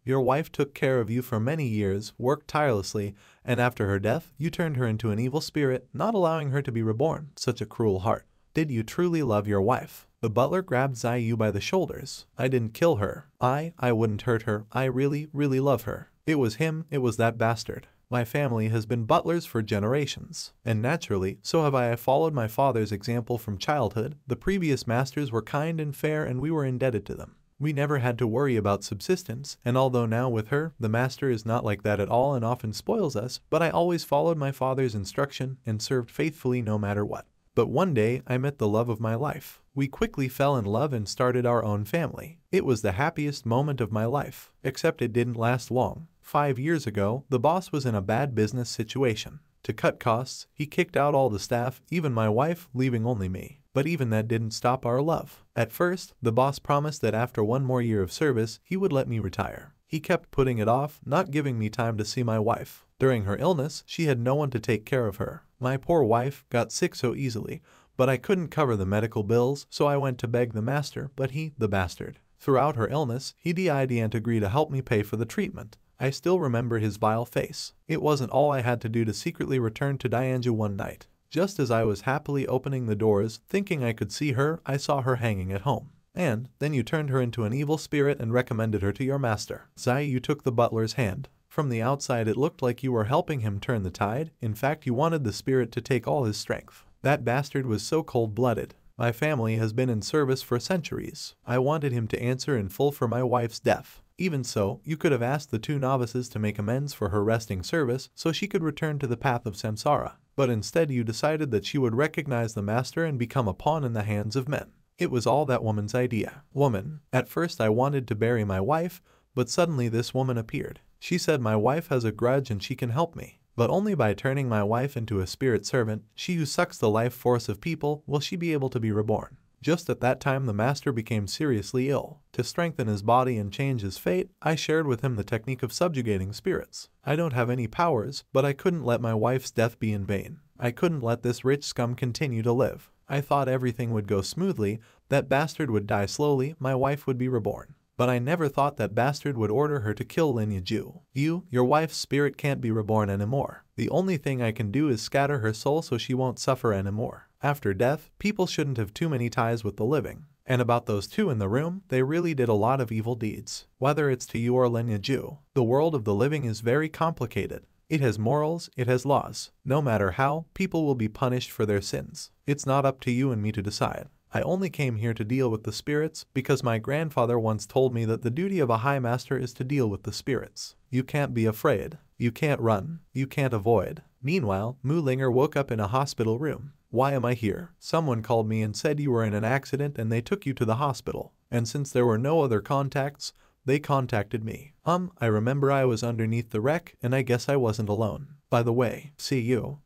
Your wife took care of you for many years, worked tirelessly, and after her death, you turned her into an evil spirit, not allowing her to be reborn. Such a cruel heart. Did you truly love your wife? The butler grabbed Zai Yu by the shoulders. I didn't kill her. I wouldn't hurt her. I really love her. It was him. It was that bastard. My family has been butlers for generations. And naturally, so have I. I followed my father's example from childhood. The previous masters were kind and fair and we were indebted to them. We never had to worry about subsistence, and although now with her, the master is not like that at all and often spoils us, but I always followed my father's instruction and served faithfully no matter what. But one day, I met the love of my life. We quickly fell in love and started our own family. It was the happiest moment of my life, except it didn't last long. 5 years ago, the boss was in a bad business situation. To cut costs, he kicked out all the staff, even my wife, leaving only me. But even that didn't stop our love. At first, the boss promised that after 1 more year of service, he would let me retire. He kept putting it off, not giving me time to see my wife. During her illness, she had no one to take care of her. My poor wife got sick so easily, but I couldn't cover the medical bills, so I went to beg the master, but he, the bastard, throughout her illness, he didn't agree to help me pay for the treatment. I still remember his vile face. It wasn't all I had to do to secretly return to Dianja one night. Just as I was happily opening the doors, thinking I could see her, I saw her hanging at home. And then you turned her into an evil spirit and recommended her to your master. You took the butler's hand. From the outside it looked like you were helping him turn the tide. In fact, you wanted the spirit to take all his strength. That bastard was so cold-blooded. My family has been in service for centuries. I wanted him to answer in full for my wife's death. Even so, you could have asked the 2 novices to make amends for her resting service so she could return to the path of samsara. But instead you decided that she would recognize the master and become a pawn in the hands of men. It was all that woman's idea. Woman. At first I wanted to bury my wife, but suddenly this woman appeared. She said my wife has a grudge and she can help me. But only by turning my wife into a spirit servant, she who sucks the life force of people, will she be able to be reborn. Just at that time the master became seriously ill. To strengthen his body and change his fate, I shared with him the technique of subjugating spirits. I don't have any powers, but I couldn't let my wife's death be in vain. I couldn't let this rich scum continue to live. I thought everything would go smoothly, that bastard would die slowly, my wife would be reborn. But I never thought that bastard would order her to kill Linya. Your wife's spirit can't be reborn anymore. The only thing I can do is scatter her soul so she won't suffer anymore. After death, people shouldn't have too many ties with the living. And about those 2 in the room, they really did a lot of evil deeds. Whether it's to you or Linya, the world of the living is very complicated. It has morals, it has laws. No matter how, people will be punished for their sins. It's not up to you and me to decide. I only came here to deal with the spirits because my grandfather once told me that the duty of a high master is to deal with the spirits. You can't be afraid. You can't run. You can't avoid. Meanwhile, Mulinger woke up in a hospital room. Why am I here? Someone called me and said you were in an accident and they took you to the hospital. And since there were no other contacts, they contacted me. I remember I was underneath the wreck and I guess I wasn't alone. By the way,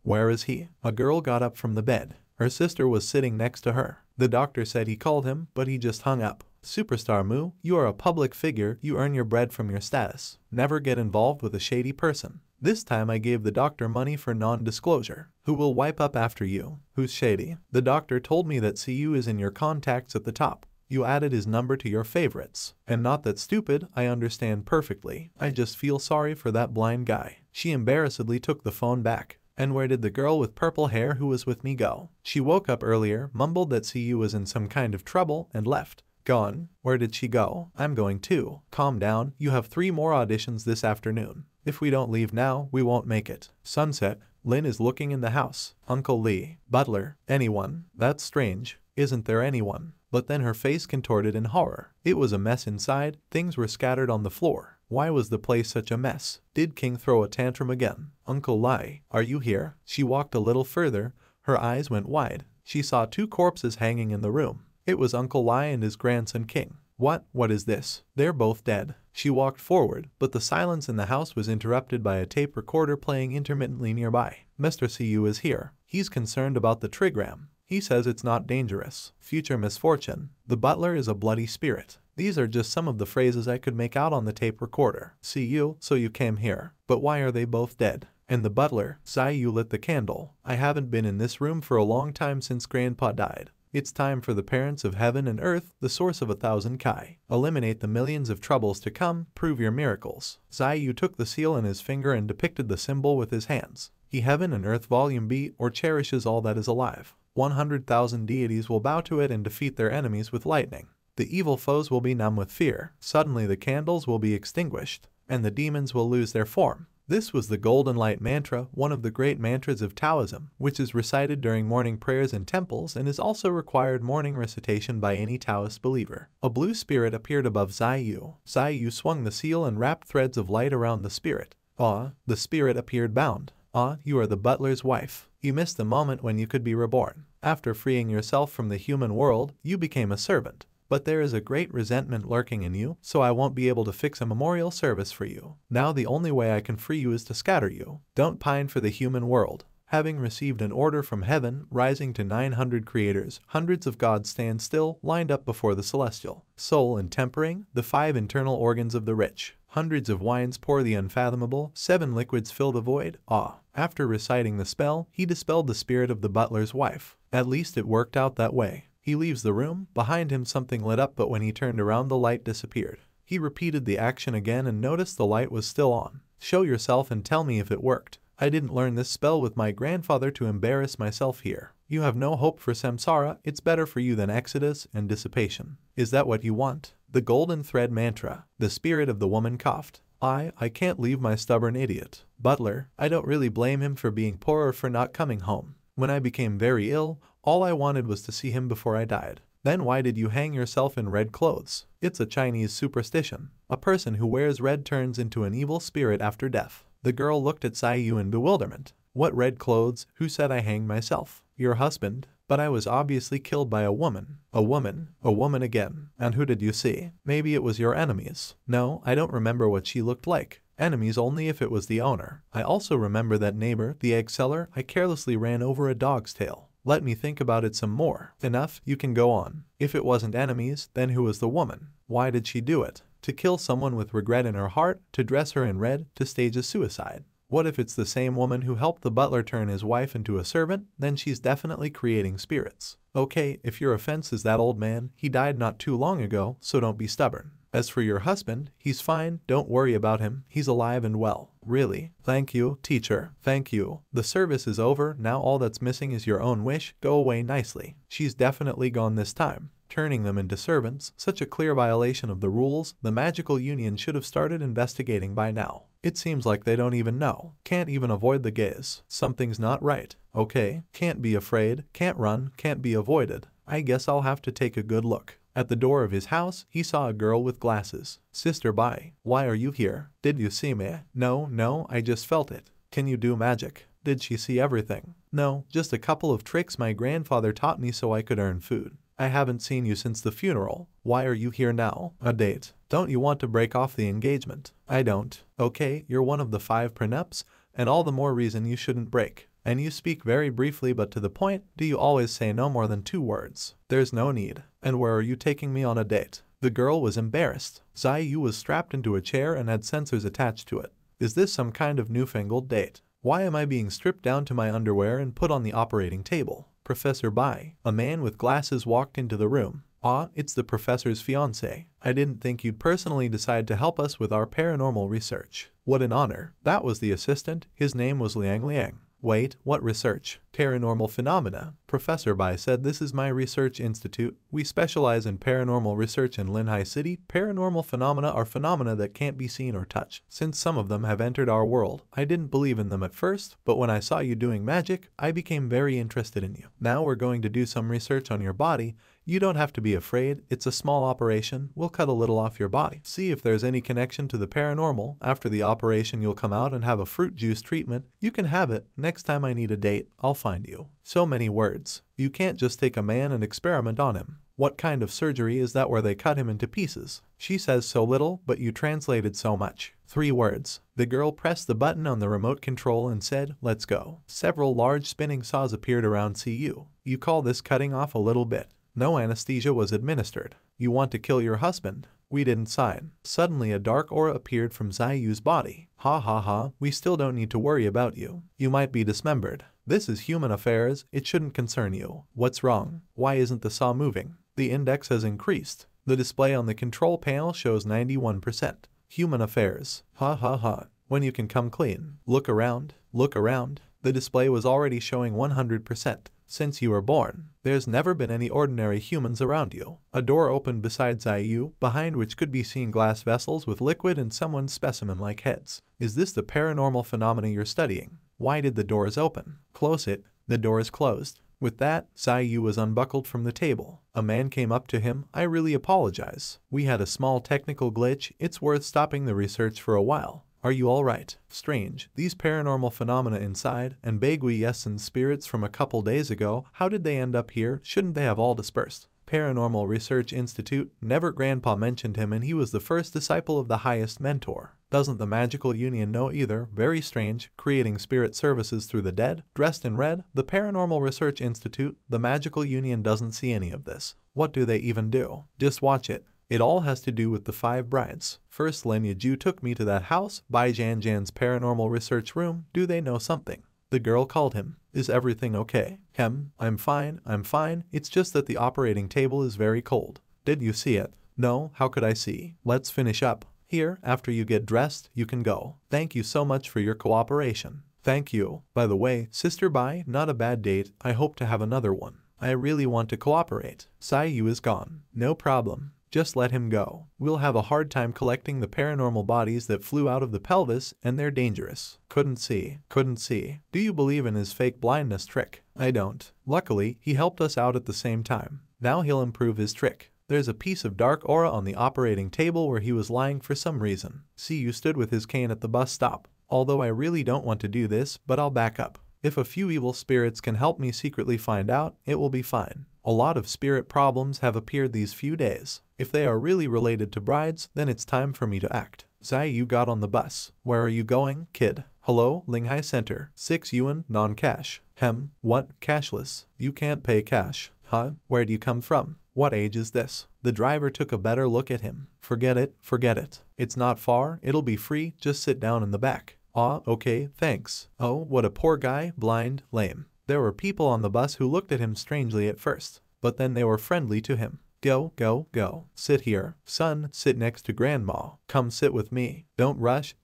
where is he? A girl got up from the bed. Her sister was sitting next to her. The doctor said he called him, but he just hung up. Superstar Mu, you are a public figure, you earn your bread from your status. Never get involved with a shady person. This time I gave the doctor money for non-disclosure. Who will wipe up after you? Who's shady? The doctor told me that CU is in your contacts at the top. You added his number to your favorites. And not that stupid, I understand perfectly. I just feel sorry for that blind guy. She embarrassedly took the phone back. And where did the girl with purple hair who was with me go? She woke up earlier, mumbled that CU was in some kind of trouble, and left. Gone. Where did she go? I'm going too. Calm down, you have 3 more auditions this afternoon. If we don't leave now, we won't make it. Sunset. Lin is looking in the house. Uncle Lee. Butler. Anyone? That's strange. Isn't there anyone? But then her face contorted in horror. It was a mess inside, things were scattered on the floor. Why was the place such a mess? Did King throw a tantrum again? Uncle Lai, are you here? She walked a little further, her eyes went wide. She saw 2 corpses hanging in the room. It was Uncle Lai and his grandson King. What is this? They're both dead. She walked forward, but the silence in the house was interrupted by a tape recorder playing intermittently nearby. Mr. CU is here. He's concerned about the trigram. He says it's not dangerous. Future misfortune. The butler is a bloody spirit. These are just some of the phrases I could make out on the tape recorder. CU, so you came here. But why are they both dead? And the butler, you lit the candle. I haven't been in this room for a long time since Grandpa died. It's time for the parents of heaven and earth, the source of 1,000 Kai. Eliminate the millions of troubles to come, prove your miracles. Yu took the seal in his finger and depicted the symbol with his hands. He heaven and earth volume B or cherishes all that is alive. 100,000 deities will bow to it and defeat their enemies with lightning. The evil foes will be numb with fear. Suddenly the candles will be extinguished, and the demons will lose their form. This was the Golden Light Mantra, one of the great mantras of Taoism, which is recited during morning prayers in temples and is also required morning recitation by any Taoist believer. A blue spirit appeared above Yu. Yu swung the seal and wrapped threads of light around the spirit. The spirit appeared bound. You are the butler's wife. You missed the moment when you could be reborn. After freeing yourself from the human world, you became a servant. But there is a great resentment lurking in you, so I won't be able to fix a memorial service for you. Now the only way I can free you is to scatter you. Don't pine for the human world. Having received an order from heaven, rising to 900 creators, hundreds of gods stand still, lined up before the celestial. Soul and tempering, the 5 internal organs of the rich. Hundreds of wines pour the unfathomable, 7 liquids fill the void. Ah. After reciting the spell, he dispelled the spirit of the butler's wife. At least it worked out that way. He leaves the room, behind him something lit up, but when he turned around the light disappeared. He repeated the action again and noticed the light was still on. Show yourself and tell me if it worked. I didn't learn this spell with my grandfather to embarrass myself here. You have no hope for samsara, it's better for you than exodus and dissipation. Is that what you want? The golden thread mantra. The spirit of the woman coughed. I can't leave my stubborn idiot. Butler, I don't really blame him for being poor or for not coming home. When I became very ill, all I wanted was to see him before I died. Then why did you hang yourself in red clothes? It's a Chinese superstition. A person who wears red turns into an evil spirit after death. The girl looked at Sayu in bewilderment. What red clothes? Who said I hanged myself? Your husband. But I was obviously killed by a woman. A woman. A woman again. And who did you see? Maybe it was your enemies. No, I don't remember what she looked like. Enemies only if it was the owner. I also remember that neighbor, the egg seller. I carelessly ran over a dog's tail. Let me think about it some more. Enough, you can go on. If it wasn't enemies, then who was the woman? Why did she do it? To kill someone with regret in her heart, to dress her in red, to stage a suicide. What if it's the same woman who helped the butler turn his wife into a servant? Then she's definitely creating spirits. Okay, if your offense is that old man, he died not too long ago, so don't be stubborn. As for your husband, he's fine, don't worry about him, he's alive and well. Really? Thank you, teacher, thank you. The service is over, now all that's missing is your own wish, go away nicely. She's definitely gone this time. Turning them into servants, such a clear violation of the rules, the magical union should have started investigating by now. It seems like they don't even know. Can't even avoid the gaze. Something's not right. Okay, can't be afraid, can't run, can't be avoided. I guess I'll have to take a good look. At the door of his house, he saw a girl with glasses. Sister Bai, why are you here? Did you see me? No, I just felt it. Can you do magic? Did she see everything? No, just a couple of tricks my grandfather taught me so I could earn food. I haven't seen you since the funeral. Why are you here now? A date. Don't you want to break off the engagement? I don't. Okay, you're one of the 5 prenups, and all the more reason you shouldn't break. And you speak very briefly but to the point. Do you always say no more than 2 words? There's no need. And where are you taking me on a date? The girl was embarrassed. Zayu was strapped into a chair and had sensors attached to it. Is this some kind of newfangled date? Why am I being stripped down to my underwear and put on the operating table? Professor Bai, a man with glasses, walked into the room. Ah, it's the professor's fiancé. I didn't think you'd personally decide to help us with our paranormal research. What an honor. That was the assistant. His name was Liang Liang. Wait, what research? Paranormal phenomena. Professor Bai said this is my research institute. We specialize in paranormal research in Linhai City. Paranormal phenomena are phenomena that can't be seen or touched. Since some of them have entered our world, I didn't believe in them at first, but when I saw you doing magic, I became very interested in you. Now we're going to do some research on your body. You don't have to be afraid, it's a small operation, we'll cut a little off your body. See if there's any connection to the paranormal. After the operation you'll come out and have a fruit juice treatment. You can have it. Next time I need a date, I'll find you. So many words. You can't just take a man and experiment on him. What kind of surgery is that where they cut him into pieces? She says so little, but you translated so much. 3 words. The girl pressed the button on the remote control and said, let's go. Several large spinning saws appeared around Cu. You call this cutting off a little bit? No anesthesia was administered. You want to kill your husband? We didn't sign. Suddenly a dark aura appeared from Zayu's body. Ha ha ha, we still don't need to worry about you. You might be dismembered. This is human affairs, it shouldn't concern you. What's wrong? Why isn't the saw moving? The index has increased. The display on the control panel shows 91%. Human affairs. Ha ha ha. When you can come clean. Look around. Look around. The display was already showing 100%. Since you were born, there's never been any ordinary humans around you. A door opened beside Zayu, behind which could be seen glass vessels with liquid and someone's specimen-like heads. Is this the paranormal phenomena you're studying? Why did the doors open? Close it. The door is closed. With that, Zayu was unbuckled from the table. A man came up to him. I really apologize. We had a small technical glitch. It's worth stopping the research for a while. Are you alright? Strange. These paranormal phenomena inside, and Baigui Yessen's spirits from a couple days ago, how did they end up here? Shouldn't they have all dispersed? Paranormal Research Institute, never Grandpa mentioned him and he was the first disciple of the highest mentor. Doesn't the Magical Union know either? Very strange, creating spirit services through the dead, dressed in red, the Paranormal Research Institute, the Magical Union doesn't see any of this. What do they even do? Just watch it. It all has to do with the 5 brides. First Lin Yiju took me to that house by Jan Jan's paranormal research room. Do they know something? The girl called him. Is everything okay? I'm fine, it's just that the operating table is very cold. Did you see it? No, how could I see? Let's finish up. Here, after you get dressed, you can go. Thank you so much for your cooperation. Thank you. By the way, Sister Bai, not a bad date, I hope to have another one. I really want to cooperate. Sai Yu is gone. No problem. Just let him go. We'll have a hard time collecting the paranormal bodies that flew out of the pelvis, and they're dangerous. Couldn't see. Do you believe in his fake blindness trick? I don't. Luckily, he helped us out at the same time. Now he'll improve his trick. There's a piece of dark aura on the operating table where he was lying for some reason. See, you stood with his cane at the bus stop. Although I really don't want to do this, but I'll back up. If a few evil spirits can help me secretly find out, it will be fine. A lot of spirit problems have appeared these few days. If they are really related to brides, then it's time for me to act. Zai Yu got on the bus. Where are you going, kid? Hello, Linghai Center. 6 yuan, non-cash. What? Cashless? You can't pay cash. Huh? Where do you come from? What age is this? The driver took a better look at him. Forget it. It's not far, it'll be free, just sit down in the back. Ah, okay, thanks. Oh, what a poor guy, blind, lame. There were people on the bus who looked at him strangely at first, but then they were friendly to him. Go. Sit here. Son, sit next to grandma. Come sit with me. Don't rush.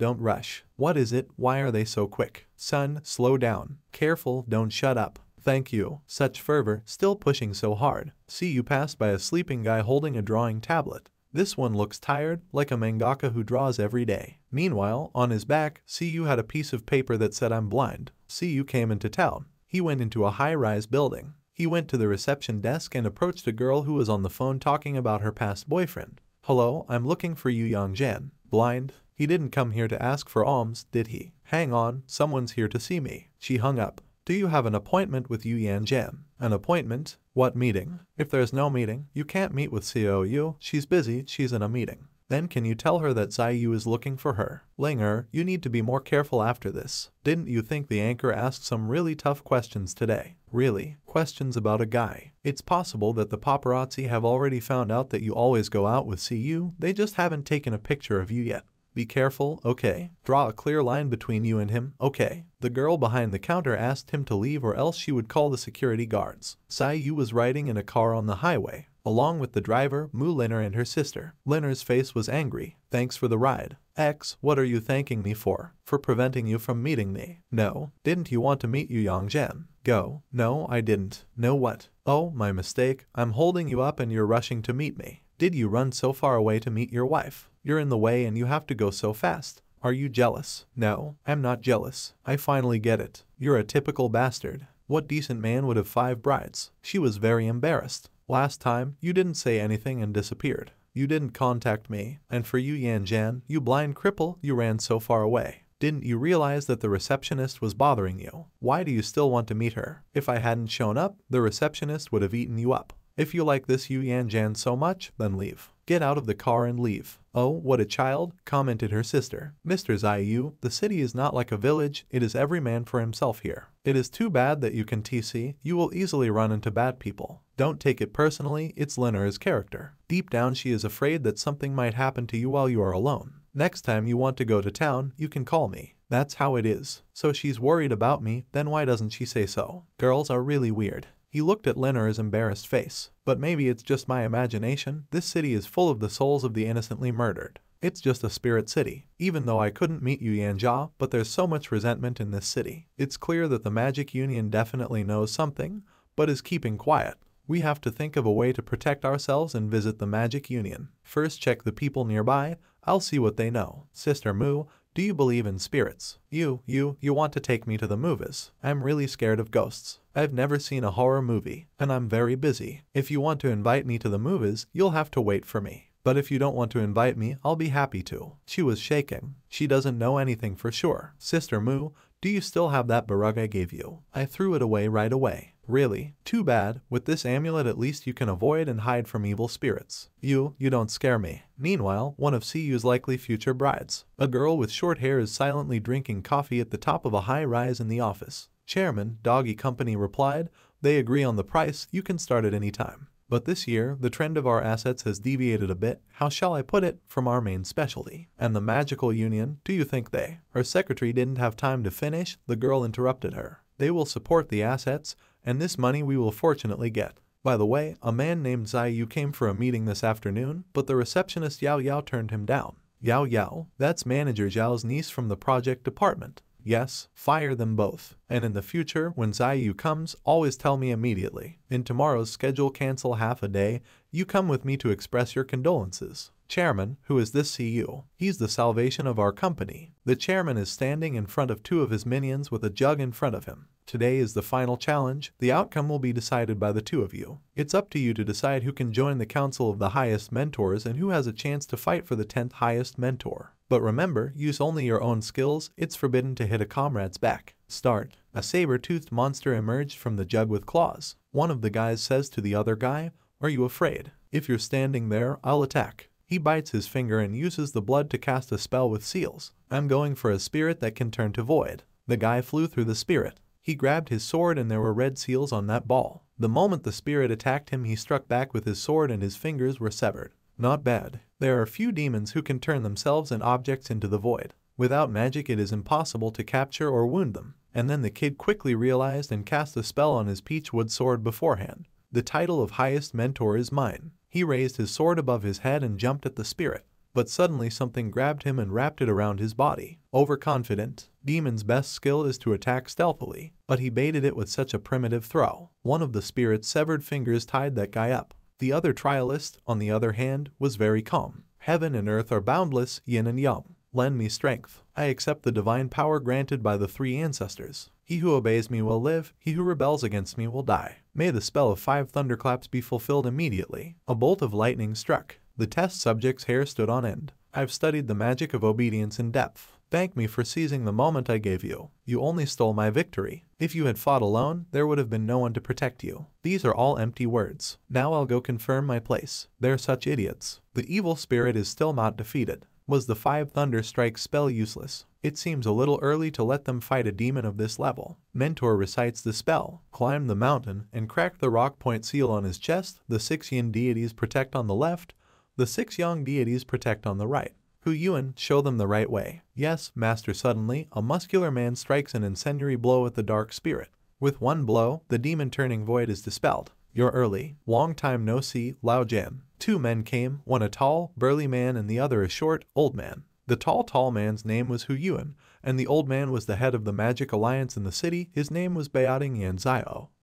What is it? Why are they so quick? Son, slow down. Careful, don't shut up. Thank you. Such fervor, still pushing so hard. See, you passed by a sleeping guy holding a drawing tablet. This one looks tired, like a mangaka who draws every day. Meanwhile, on his back, see, you had a piece of paper that said I'm blind. See, you came into town. He went into a high-rise building. He went to the reception desk and approached a girl who was on the phone talking about her past boyfriend. Hello, I'm looking for you, Yang Jan. Blind? He didn't come here to ask for alms, did he? Hang on, someone's here to see me. She hung up. Do you have an appointment with Yu Yan Jan? An appointment? What meeting? If there's no meeting, you can't meet with COU. She's busy, she's in a meeting. Then can you tell her that Zai Yu is looking for her? Linger, you need to be more careful after this. Didn't you think the anchor asked some really tough questions today? Really? Questions about a guy. It's possible that the paparazzi have already found out that you always go out with CU, they just haven't taken a picture of you yet. Be careful, okay? Draw a clear line between you and him, okay? The girl behind the counter asked him to leave or else she would call the security guards. Sai Yu was riding in a car on the highway, along with the driver, Mu Liner and her sister. Liner's face was angry. Thanks for the ride. X, what are you thanking me for? For preventing you from meeting me. No, didn't you want to meet Yu Yang Jan? Go. No, I didn't. No what? Oh, my mistake. I'm holding you up and you're rushing to meet me. Did you run so far away to meet your wife? You're in the way and you have to go so fast. Are you jealous? No, I'm not jealous. I finally get it. You're a typical bastard. What decent man would have 5 brides? She was very embarrassed. Last time, you didn't say anything and disappeared. You didn't contact me. And for you, Yan Jan, you blind cripple, you ran so far away. Didn't you realize that the receptionist was bothering you? Why do you still want to meet her? If I hadn't shown up, the receptionist would have eaten you up. If you like this Yu Yan Jan so much, then leave. Get out of the car and leave. Oh, what a child, commented her sister. Mr. Zai Yu, the city is not like a village, it is every man for himself here. It is too bad that you can TC, you will easily run into bad people. Don't take it personally, it's Liner's character. Deep down she is afraid that something might happen to you while you are alone. Next time you want to go to town, you can call me. That's how it is. So she's worried about me, then why doesn't she say so? Girls are really weird. He looked at Liner's embarrassed face. But maybe it's just my imagination, this city is full of the souls of the innocently murdered. It's just a spirit city. Even though I couldn't meet Yu Yanjia, but there's so much resentment in this city. It's clear that the Magic Union definitely knows something, but is keeping quiet. We have to think of a way to protect ourselves and visit the Magic Union. First check the people nearby, I'll see what they know. Sister Mu, do you believe in spirits? You want to take me to the movies. I'm really scared of ghosts. I've never seen a horror movie, and I'm very busy. If you want to invite me to the movies, you'll have to wait for me. But if you don't want to invite me, I'll be happy to. She was shaking. She doesn't know anything for sure. Sister Mu, do you still have that barug I gave you? I threw it away right away. Really? Too bad. With this amulet at least you can avoid and hide from evil spirits. You don't scare me. Meanwhile, one of CU's likely future brides. A girl with short hair is silently drinking coffee at the top of a high rise in the office. Chairman, Doggy Company replied, they agree on the price, you can start at any time. But this year, the trend of our assets has deviated a bit, how shall I put it, from our main specialty. And the magical union, do you think they? Her secretary didn't have time to finish, the girl interrupted her. They will support the assets, and this money we will fortunately get. By the way, a man named Ziyu came for a meeting this afternoon, but the receptionist Yao Yao turned him down. Yao Yao, that's manager Zhao's niece from the project department. Yes, fire them both. And in the future, when Ziyu comes, always tell me immediately. In tomorrow's schedule, cancel half a day. You come with me to express your condolences. Chairman, who is this CU? He's the salvation of our company. The chairman is standing in front of two of his minions with a jug in front of him. Today is the final challenge. The outcome will be decided by the two of you. It's up to you to decide who can join the council of the highest mentors and who has a chance to fight for the 10th highest mentor. But remember, use only your own skills. It's forbidden to hit a comrade's back. Start. A saber-toothed monster emerged from the jug with claws. One of the guys says to the other guy, "Are you afraid? If you're standing there, I'll attack." He bites his finger and uses the blood to cast a spell with seals. I'm going for a spirit that can turn to void. The guy flew through the spirit. He grabbed his sword and there were red seals on that ball. The moment the spirit attacked him, he struck back with his sword and his fingers were severed. Not bad. There are few demons who can turn themselves and objects into the void. Without magic it is impossible to capture or wound them. And then the kid quickly realized and cast a spell on his peachwood sword beforehand. The title of highest mentor is mine. He raised his sword above his head and jumped at the spirit. But suddenly something grabbed him and wrapped it around his body. Overconfident, Demon's best skill is to attack stealthily, but he baited it with such a primitive throw. One of the spirit's severed fingers tied that guy up. The other trialist, on the other hand, was very calm. Heaven and earth are boundless, yin and yang. Lend me strength. I accept the divine power granted by the three ancestors. He who obeys me will live, he who rebels against me will die. May the spell of 5 thunderclaps be fulfilled immediately. A bolt of lightning struck. The test subject's hair stood on end. I've studied the magic of obedience in depth. Thank me for seizing the moment I gave you. You only stole my victory. If you had fought alone, there would have been no one to protect you. These are all empty words. Now I'll go confirm my place. They're such idiots. The evil spirit is still not defeated. Was the 5 thunder strike spell useless? It seems a little early to let them fight a demon of this level. Mentor recites the spell, climbed the mountain, and cracked the rock point seal on his chest. The 6 yin deities protect on the left. The 6 yang deities protect on the right. Hu Yuan, show them the right way. Yes, master. Suddenly, a muscular man strikes an incendiary blow at the dark spirit. With one blow, the demon turning void is dispelled. You're early. Long time no see, Lao Jian. 2 men came, one a tall, burly man and the other a short, old man. The tall man's name was Hu Yuan, and the old man was the head of the magic alliance in the city. His name was Baoding Yan Zio.